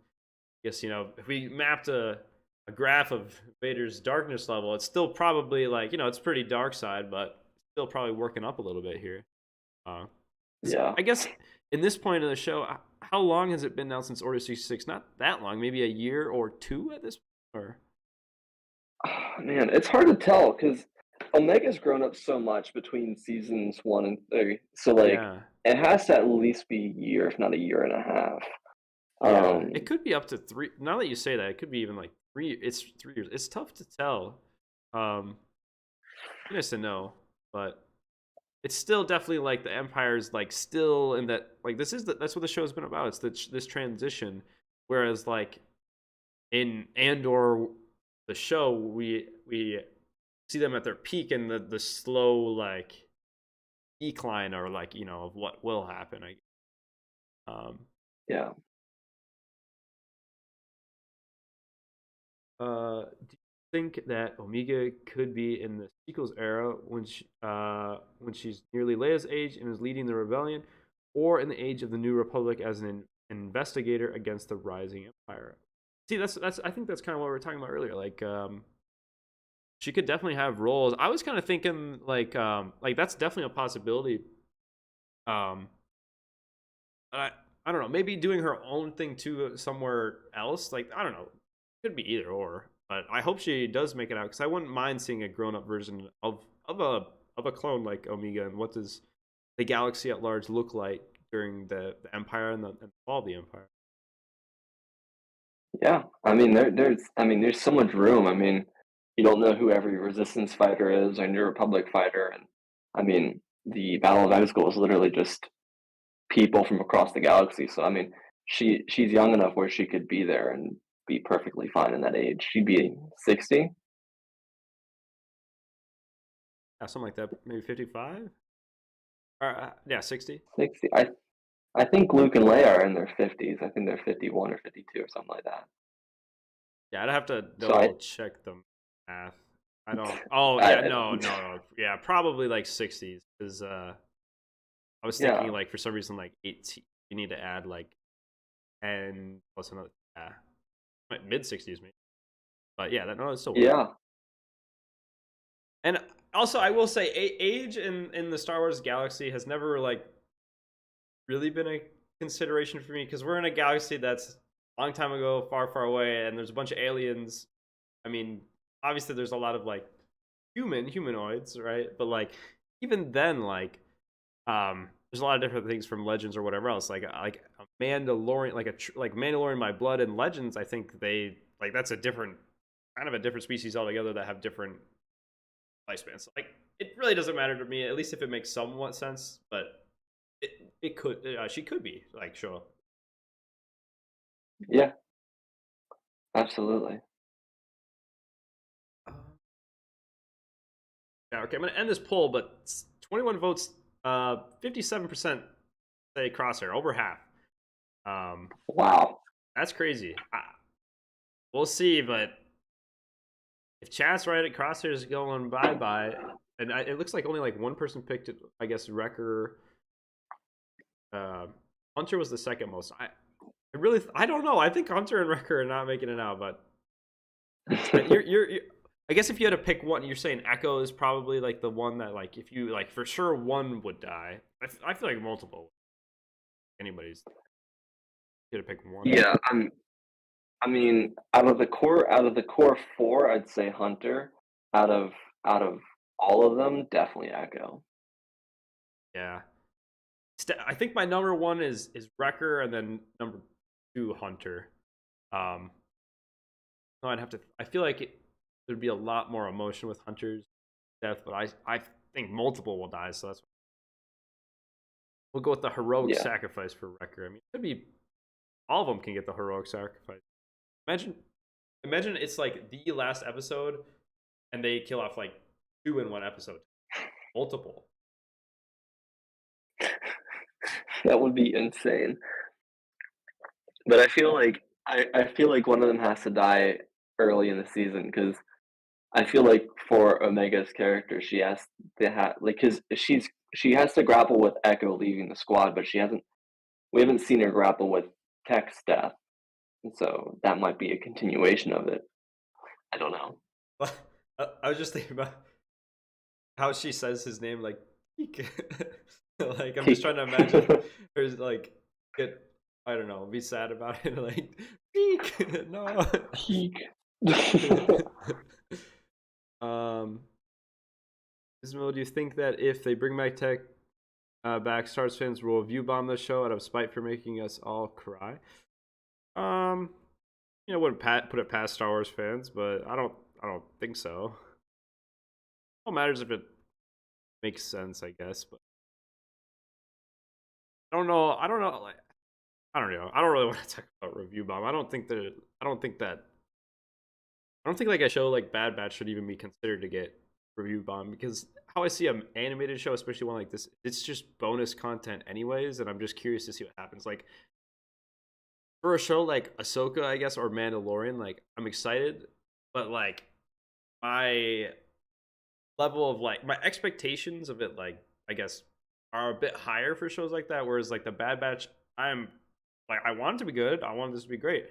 I guess if we mapped a graph of Vader's darkness level, it's still probably like it's pretty dark side, but still probably working up a little bit here. Uh, Yeah. I guess in this point of the show, how long has it been now since Order 66? Not that long, maybe a year or two at this point. Or Man, it's hard to tell because Omega's grown up so much between seasons 1 and 3. So like yeah, it has to at least be a year, if not a year and a half. yeah, Um, it could be up to three. Now that you say that, it could be even like three. It's 3 years. It's tough to tell. Um, nice to know, but it's still definitely like the Empire's like still in that like that's what the show's been about. It's this transition, whereas like in Andor, the show we see them at their peak and the slow like decline or like of what will happen. Um yeah. do you think that Omega could be in the sequels era when she's nearly Leia's age and is leading the rebellion, or in the age of the New Republic as an investigator against the rising Empire? See, that's I think that's kind of what we were talking about earlier. Like, she could definitely have roles. I was kind of thinking like that's definitely a possibility. Um, I don't know, maybe doing her own thing too somewhere else. Like I don't know, could be either or. But I hope she does make it out because I wouldn't mind seeing a grown up version of a clone like Omega. And what does the galaxy at large look like during the Empire and the fall of the Empire? Yeah. I mean there's so much room. I mean, you don't know who every resistance fighter is or New Republic fighter, and I mean the Battle of Exegol is literally just people from across the galaxy. So I mean she's young enough where she could be there and be perfectly fine in that age. She'd be 60. Yeah, something like that. Maybe 55. Or yeah, 60. 60. I think Luke and Leia are in their 50s. I think they're 51 or 52 or something like that. Yeah, I'd have to So I, double check the math. I don't. Oh yeah, I no. Yeah, probably like 60s. Because I was yeah, thinking like for some reason like 18. You need to add like and plus another mid 60s maybe. But yeah, that no, it still works. Yeah. And also, I will say, age in the Star Wars galaxy has never like really been a consideration for me because we're in a galaxy that's a long time ago, far, far away, and there's a bunch of aliens. I mean, obviously, there's a lot of like humanoids, right? But like even then, like there's a lot of different things from Legends or whatever else. Like a Mandalorian, like Mandalorian by Blood and Legends. I think they like that's a different kind of a different species altogether that have different lifespans. Like it really doesn't matter to me, at least if it makes somewhat sense. But it could she could be like sure. Yeah. Absolutely. Yeah, okay, I'm gonna end this poll, but 21 votes, 57% say Crosshair, over half. Wow. That's crazy. We'll see, but if chat's right, at Crosshair is going bye bye, and it looks like only like one person picked it. I guess Wrecker, Hunter was the second most. I don't know. I think Hunter and Wrecker are not making it out, but you're I guess if you had to pick one, you're saying Echo is probably like the one that like if you like for sure one would die. I feel like multiple. Anybody's you had to pick one. Yeah, I mean, out of the core four, I'd say Hunter. Out of all of them, definitely Echo. Yeah, I think my number one is Wrecker, and then number two Hunter. No, I'd have to. I feel like there'd be a lot more emotion with Hunter's death, but I think multiple will die, so that's we'll go with the heroic Yeah. sacrifice for Wrecker. I mean, it could be all of them can get the heroic sacrifice. Imagine, imagine it's like the last episode, and they kill off like two in one episode, multiple. That would be insane. But I feel like one of them has to die early in the season because I feel like for Omega's character, she has to have like because she has to grapple with Echo leaving the squad, but we haven't seen her grapple with Tech's death, and so that might be a continuation of it. I don't know. I was just thinking about how she says his name, like, like I'm just trying to imagine her like get I don't know, be sad about it, like Peek, no. Peak. um, Bismo, do you think that if they bring back Tech back, Stars fans will view bomb the show out of spite for making us all cry? Um, wouldn't put it past Star Wars fans, but I don't think so. All matters if it makes sense, I guess. But I don't know. I don't know. Like, I don't know. I don't really want to talk about review bomb. I don't think that. I don't think that. I don't think like a show like Bad Batch should even be considered to get review bomb because how I see an animated show, especially one like this, it's just bonus content anyways, and I'm just curious to see what happens. Like for a show like Ahsoka, I guess, or Mandalorian, like I'm excited, but like my level of like my expectations of it, like I guess, are a bit higher for shows like that. Whereas like the Bad Batch, I'm like I want it to be good. I want this to be great,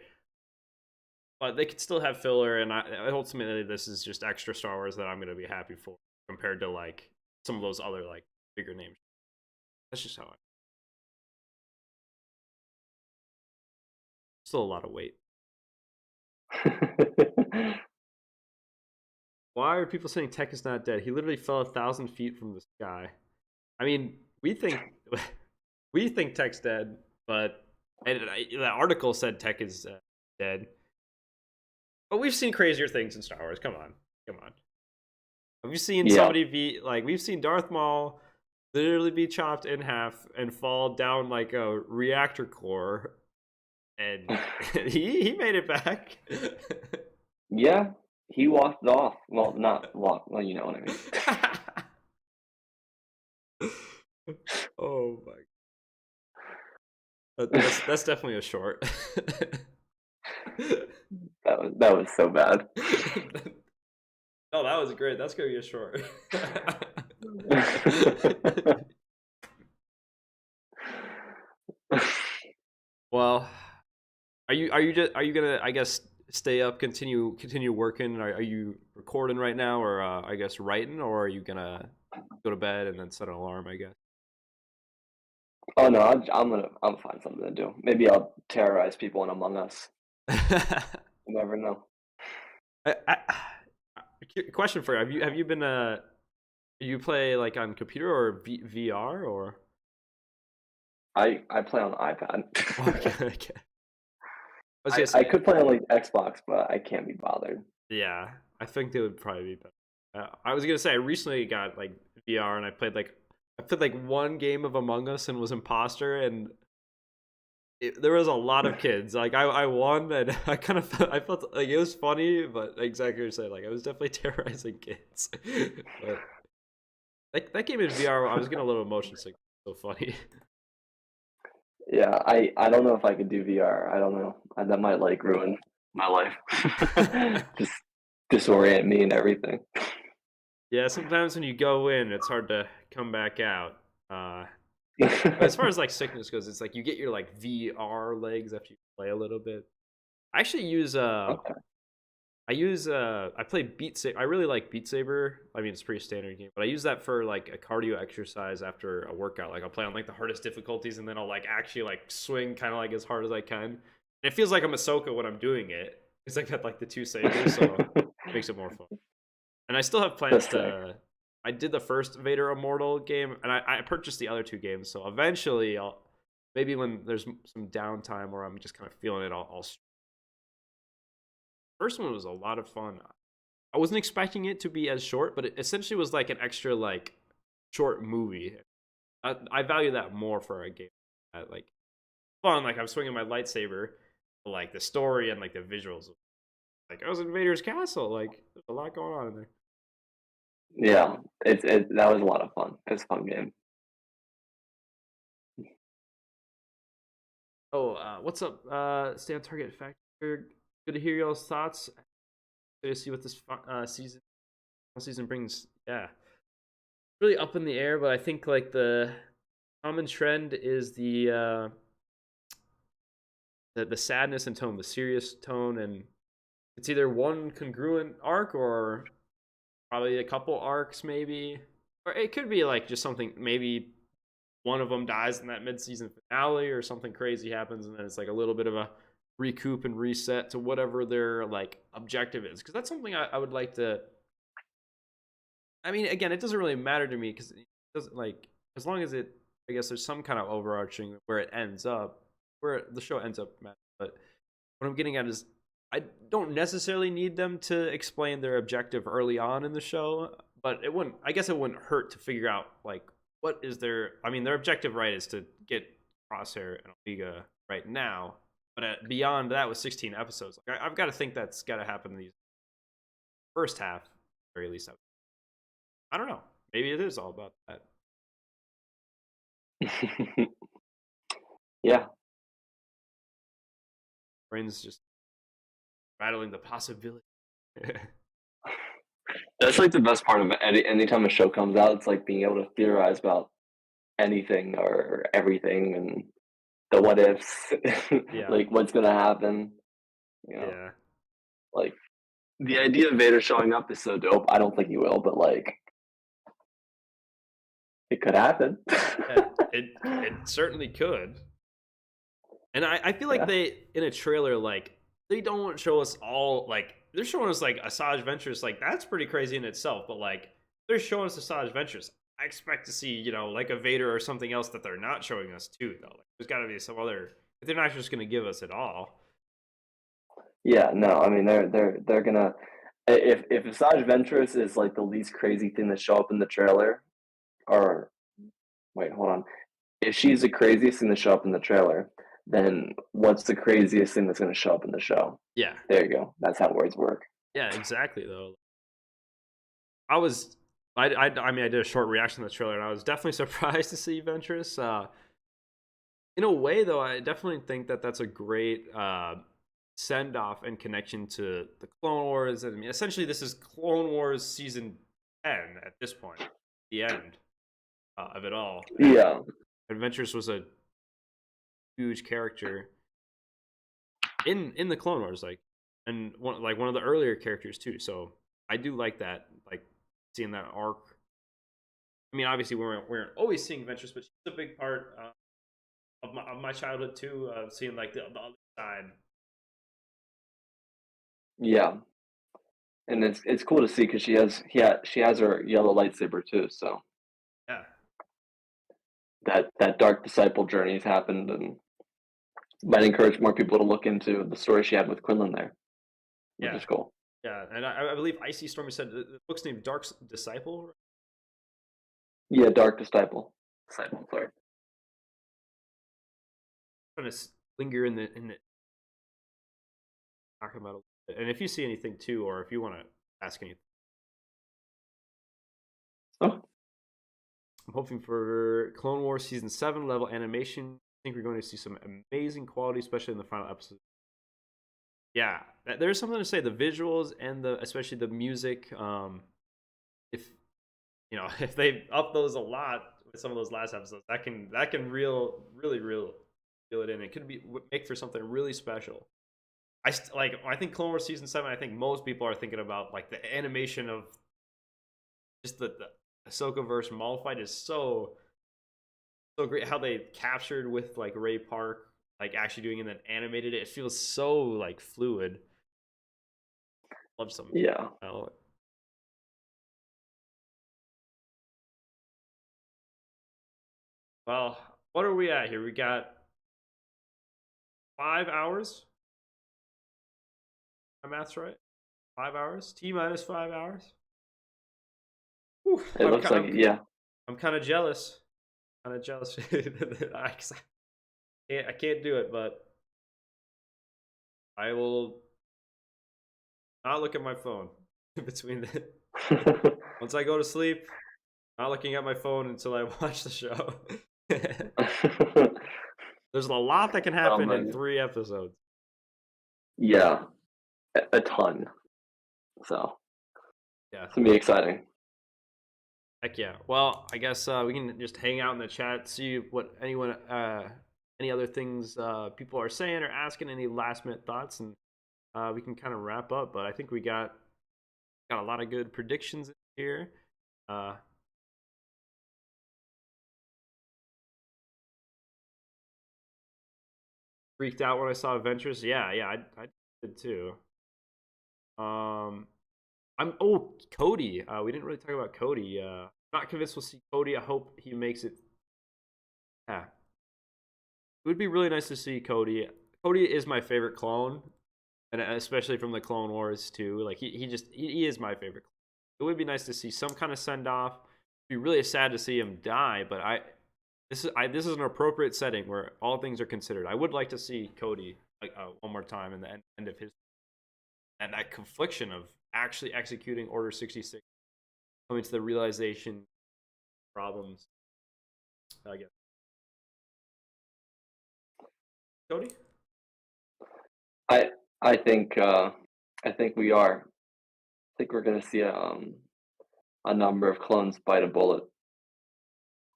but they could still have filler. And ultimately, this is just extra Star Wars that I'm gonna be happy for compared to like some of those other like bigger names. That's just how I. Still a lot of weight. Why are people saying Tech is not dead? He literally fell 1,000 feet from the sky. I mean, we think we think Tech's dead, but the article said Tech is dead. But we've seen crazier things in Star Wars. Come on, come on. We've seen Yeah. somebody be like we've seen Darth Maul literally be chopped in half and fall down like a reactor core, and he made it back. Yeah, he walked off. Well, not walk. Well, you know what I mean. Oh my! That's definitely a short. That was so bad. No, that was great. That's gonna be a short. Well, are you gonna, I guess, stay up, continue working? Are you recording right now, or I guess writing, or are you gonna go to bed and then set an alarm? I guess. Oh no, I'm find something to do. Maybe I'll terrorize people in Among Us. You never know. Question for you: Have you been you play like on computer or VR or? I play on iPad. Okay, okay. I was gonna I say, could play on like Xbox, but I can't be bothered. yeah, I think they would probably be better. I was gonna say I recently got like VR and I played like one game of Among Us and was imposter, and there was a lot of kids. Like I won, and I felt like it was funny, but exactly what you said. Like I was definitely terrorizing kids. But that game in VR, I was getting a little motion sick. So funny. Yeah, I don't know if I could do VR. I don't know. That might like ruin my life. Just disorient me and everything. Yeah, sometimes when you go in, it's hard to come back out. But as far as like sickness goes, it's like you get your like VR legs after you play a little bit. I actually use Okay. I play Beat Saber. I really like Beat Saber. I mean, it's a pretty standard game, but I use that for like a cardio exercise after a workout. Like I'll play on like the hardest difficulties, and then I'll like actually like swing kind of like as hard as I can. And it feels like I'm Ahsoka when I'm doing it. It's like got like the two sabers, so it makes it more fun. And I still have plans That's sick. to. I did the first Vader Immortal game, and I purchased the other two games. So eventually, I'll maybe when there's some downtime where I'm just kind of feeling it, I'll. First one was a lot of fun. I wasn't expecting it to be as short, but it essentially was like an extra like short movie. I value that more for a game. Like fun, like I'm swinging my lightsaber, but, like the story and like the visuals. Like I was in Vader's castle. Like there's a lot going on in there. Yeah, that was a lot of fun. It's a fun game. Oh, what's up? Stay on target factor. Good to hear y'all's thoughts. Good to see what this season brings. Yeah, really up in the air, but I think like the common trend is the sadness and tone, the serious tone, and it's either one congruent arc or probably a couple arcs, maybe, or it could be like just something. Maybe one of them dies in that mid-season finale, or something crazy happens, and then it's like a little bit of a recoup and reset to whatever their like objective is. Because that's something I would like to. I mean, again, it doesn't really matter to me because it doesn't like as long as it. I guess there's some kind of overarching where it ends up, where the show ends up. But what I'm getting at is, I don't necessarily need them to explain their objective early on in the show, but it wouldn't. I guess it wouldn't hurt to figure out like what is their. I mean, their objective, right, is to get Crosshair and Omega right now. But beyond that, with 16 episodes, like I've got to think that's got to happen in the first half, at the very least. I don't know. Maybe it is all about that. Yeah, Brain's just rattling the possibility. that's like the best part of anytime a show comes out. It's like being able to theorize about anything or everything and the what ifs, Yeah, like what's gonna happen. You know, yeah. like the idea of Vader showing up is so dope. I don't think he will, but like it could happen. Yeah, it certainly could. And I feel like Yeah, they in a trailer like they don't show us all like they're showing us like Asajj Ventress, like that's pretty crazy in itself, but like they're showing us Asajj Ventress. I expect to see, like a Vader or something else that they're not showing us too though. Like, there's gotta be some other if they're not just gonna give us it all. yeah. No, I mean they're gonna if Asajj Ventress is like the least crazy thing to show up in the trailer, or wait, hold on. If she's the craziest thing to show up in the trailer, then what's the craziest thing that's going to show up in the show? Yeah. There you go. That's how words work. Yeah, exactly though. I was I mean I did a short reaction to the trailer and I was definitely surprised to see Ventress. In a way though, I definitely think that that's a great send off and connection to the Clone Wars. I mean, essentially, this is Clone Wars season 10 at this point, the end of it all. And Yeah, Adventures was a huge character. in the Clone Wars, like, and one of the earlier characters too. So I do like that, like seeing that arc. I mean, obviously we weren't always seeing Ventress, but she's a big part of my childhood too. Seeing like the other side. Yeah, and it's cool to see because she has her yellow lightsaber too. So Yeah, that dark disciple journey has happened, and might encourage more people to look into the story she had with Quinlan there, which yeah, is cool. yeah. And I believe Icy Stormy said the book's named Dark Disciple. Yeah, dark disciple. Disciple, sorry. Trying to linger in the talking about a little bit. And if you see anything too, or if you want to ask anything, Oh, I'm hoping for Clone Wars season 7 level animation. I think we're going to see some amazing quality, especially in the final episode. Yeah, there's something to say. The visuals and especially the music. If if they up those a lot with some of those last episodes, that can really reel it in. It could make for something really special. I think Clone Wars season 7. I think most people are thinking about like the animation of just the Ahsoka versus Maul fight is so great. How they captured with like Ray Park, like actually doing it and then animated it. It feels so like fluid. Love some. yeah. Well, what are we at here? We got 5 hours. My math's right. 5 hours. T minus 5 hours. Whew, It looks like yeah. I'm kind of jealous. Kind of jealous. I can't do it, but I will not look at my phone between once I go to sleep. Not looking at my phone until I watch the show. There's a lot that can happen in 3 episodes. Yeah, a ton. So Yeah. it's gonna be exciting. Heck yeah. Well, I guess we can just hang out in the chat, see what any other things people are saying or asking, any last minute thoughts, and we can kind of wrap up. But I think we got a lot of good predictions in here. Freaked out when I saw Adventures. Yeah, I did too. Cody. We didn't really talk about Cody. Not convinced we'll see Cody. I hope he makes it. Yeah, it would be really nice to see Cody. Cody is my favorite clone, and especially from the Clone Wars too. Like he is my favorite. It would be nice to see some kind of send off. It'd be really sad to see him die, but this is an appropriate setting where all things are considered. I would like to see Cody like one more time in the end of his, and that confliction of actually executing Order 66, coming to the realization problems. I guess Cody. I I think we are. I think we're gonna see a number of clones bite a bullet.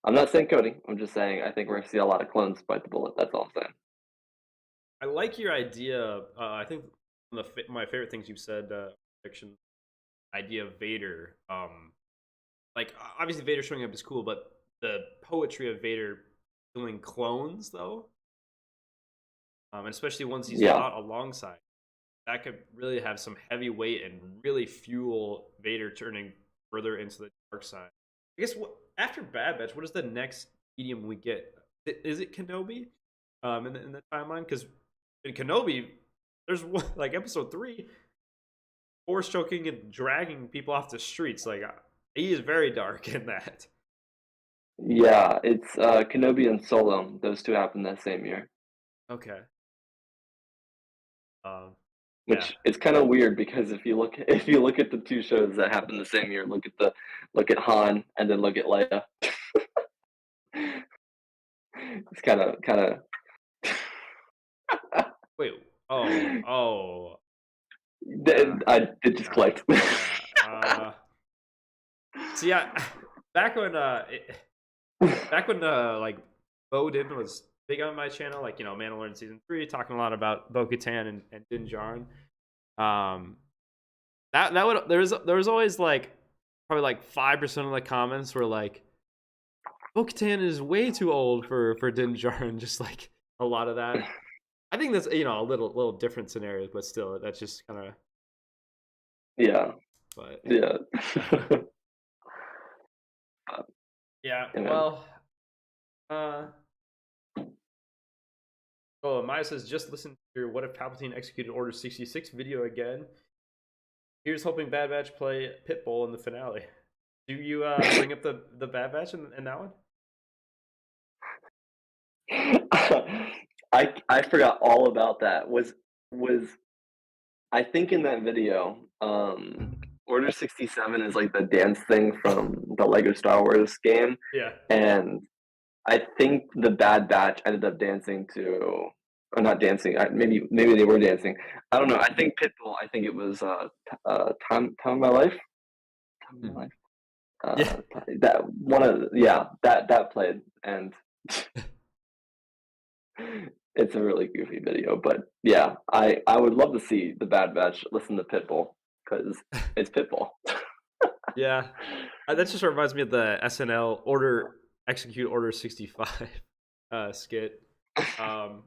I'm not saying Cody. I'm just saying I think we're gonna see a lot of clones bite the bullet. That's all I'm saying. I like your idea. I think my favorite things you've said, fiction idea of Vader. Like obviously Vader showing up is cool, but the poetry of Vader killing clones though, and especially ones he's fought alongside, that could really have some heavy weight and really fuel Vader turning further into the dark side. I guess after Bad Batch, what is the next medium we get? Is it Kenobi? In the timeline, because in Kenobi, there's like episode 3, force choking and dragging people off the streets. Like he is very dark in that. Yeah, it's Kenobi and Solo. Those two happened that same year. Okay. Which is kind of weird because if you look at the two shows that happened the same year, look at Han and then look at Leia. It's kind of. Wait. Oh. It just clicked. See, back when like Bowden was big on my channel, like Mandalorian season 3, talking a lot about Bo-Katan and Din Djarin. Um, that would there was always like probably like 5% of the comments were like, Bo-Katan is way too old for Din Djarin, just like a lot of that. I think that's a little different scenario, but still, that's just kind of. Yeah. But Yeah. yeah, You know. well, uh, oh, Maya says just listen to your "What if Palpatine executed Order 66" video again. Here's hoping Bad Batch play Pitbull in the finale. Do you bring up the Bad Batch in that one? I forgot all about that. Was I think in that video, Order 67 is like the dance thing from the Lego Star Wars game, Yeah. and I think the Bad Batch ended up dancing to, or not dancing. Maybe they were dancing. I don't know. I think Pitbull. I think it was time of my life. Time of my life. Yeah. That one of that played, and it's a really goofy video. But yeah, I would love to see the Bad Batch listen to Pitbull because it's Pitbull. Yeah. That just reminds me of the SNL Execute Order 65 skit. Um,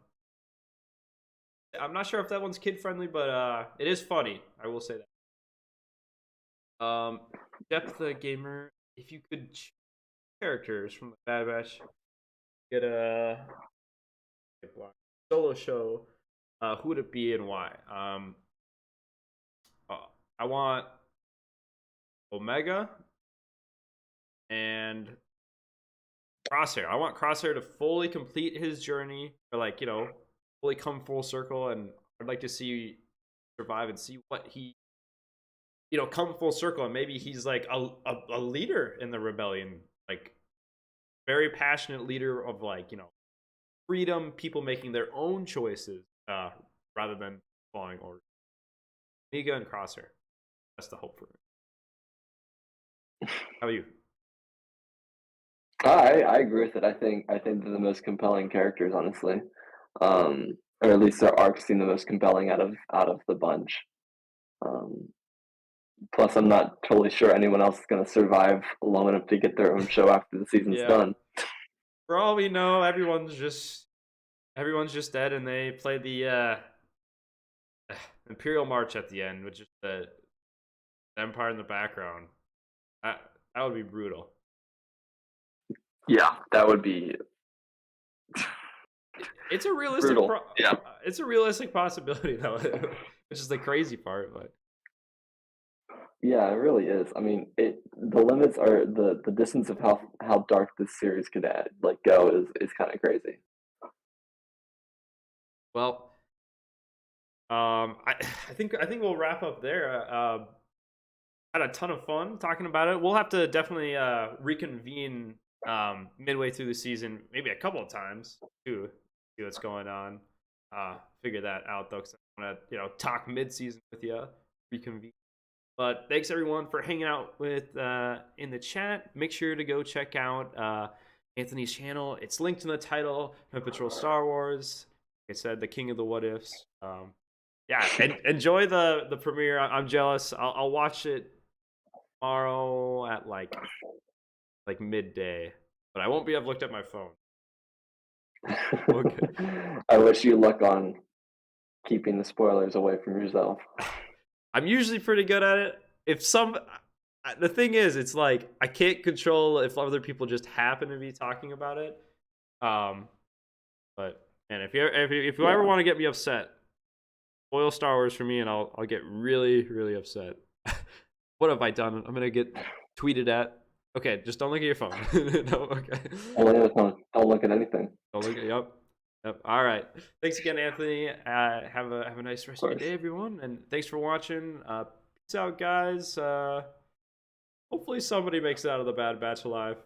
I'm not sure if that one's kid friendly, but it is funny. I will say that. Depth the gamer, if you could choose characters from the Bad Batch, get a solo show, who would it be and why? I want Omega and Crosshair. I want Crosshair to fully complete his journey, or like fully come full circle, and I'd like to see survive and see what he, come full circle, and maybe he's like a leader in the rebellion, like very passionate leader of like freedom, people making their own choices rather than following orders. Omega and Crosshair. That's the hope for me. How about you? I agree with it. I think they're the most compelling characters, honestly, or at least their arcs seem the most compelling out of the bunch. Um, Plus, I'm not totally sure anyone else is going to survive long enough to get their own show after the season's Yeah. done. For all we know, everyone's just dead, and they play the Imperial March at the end, which is the Empire in the background. That would be brutal. Yeah, that would be It's a realistic brutal. Yeah, it's a realistic possibility though, which is the crazy part. But yeah, it really is. I mean, the limits are the distance of how dark this series could like go is kind of crazy. well, I think we'll wrap up there. Had a ton of fun talking about it. We'll have to definitely reconvene midway through the season, maybe a couple of times too, see what's going on. Figure that out though, because I want to talk mid season with you, reconvene. But thanks everyone for hanging out with in the chat. Make sure to go check out Anthony's channel. It's linked in the title. Patrol Star Wars. Like I said, the King of the What Ifs. Yeah, and enjoy the premiere. I'm jealous. I'll watch it tomorrow at like midday, but I won't be. I've looked at my phone. Okay. I wish you luck on keeping the spoilers away from yourself. I'm usually pretty good at it. The thing is, it's like I can't control if other people just happen to be talking about it. But and if you ever want to get me upset, spoil Star Wars for me, and I'll get really really upset. What have I done? I'm gonna get tweeted at. Okay, just don't look at your phone. No, okay. Don't look at anything. Don't look at. Yep. All right. Thanks again, Anthony. Have a nice rest of your day, everyone, and thanks for watching. Peace out, guys. Hopefully somebody makes it out of the Bad Batch alive.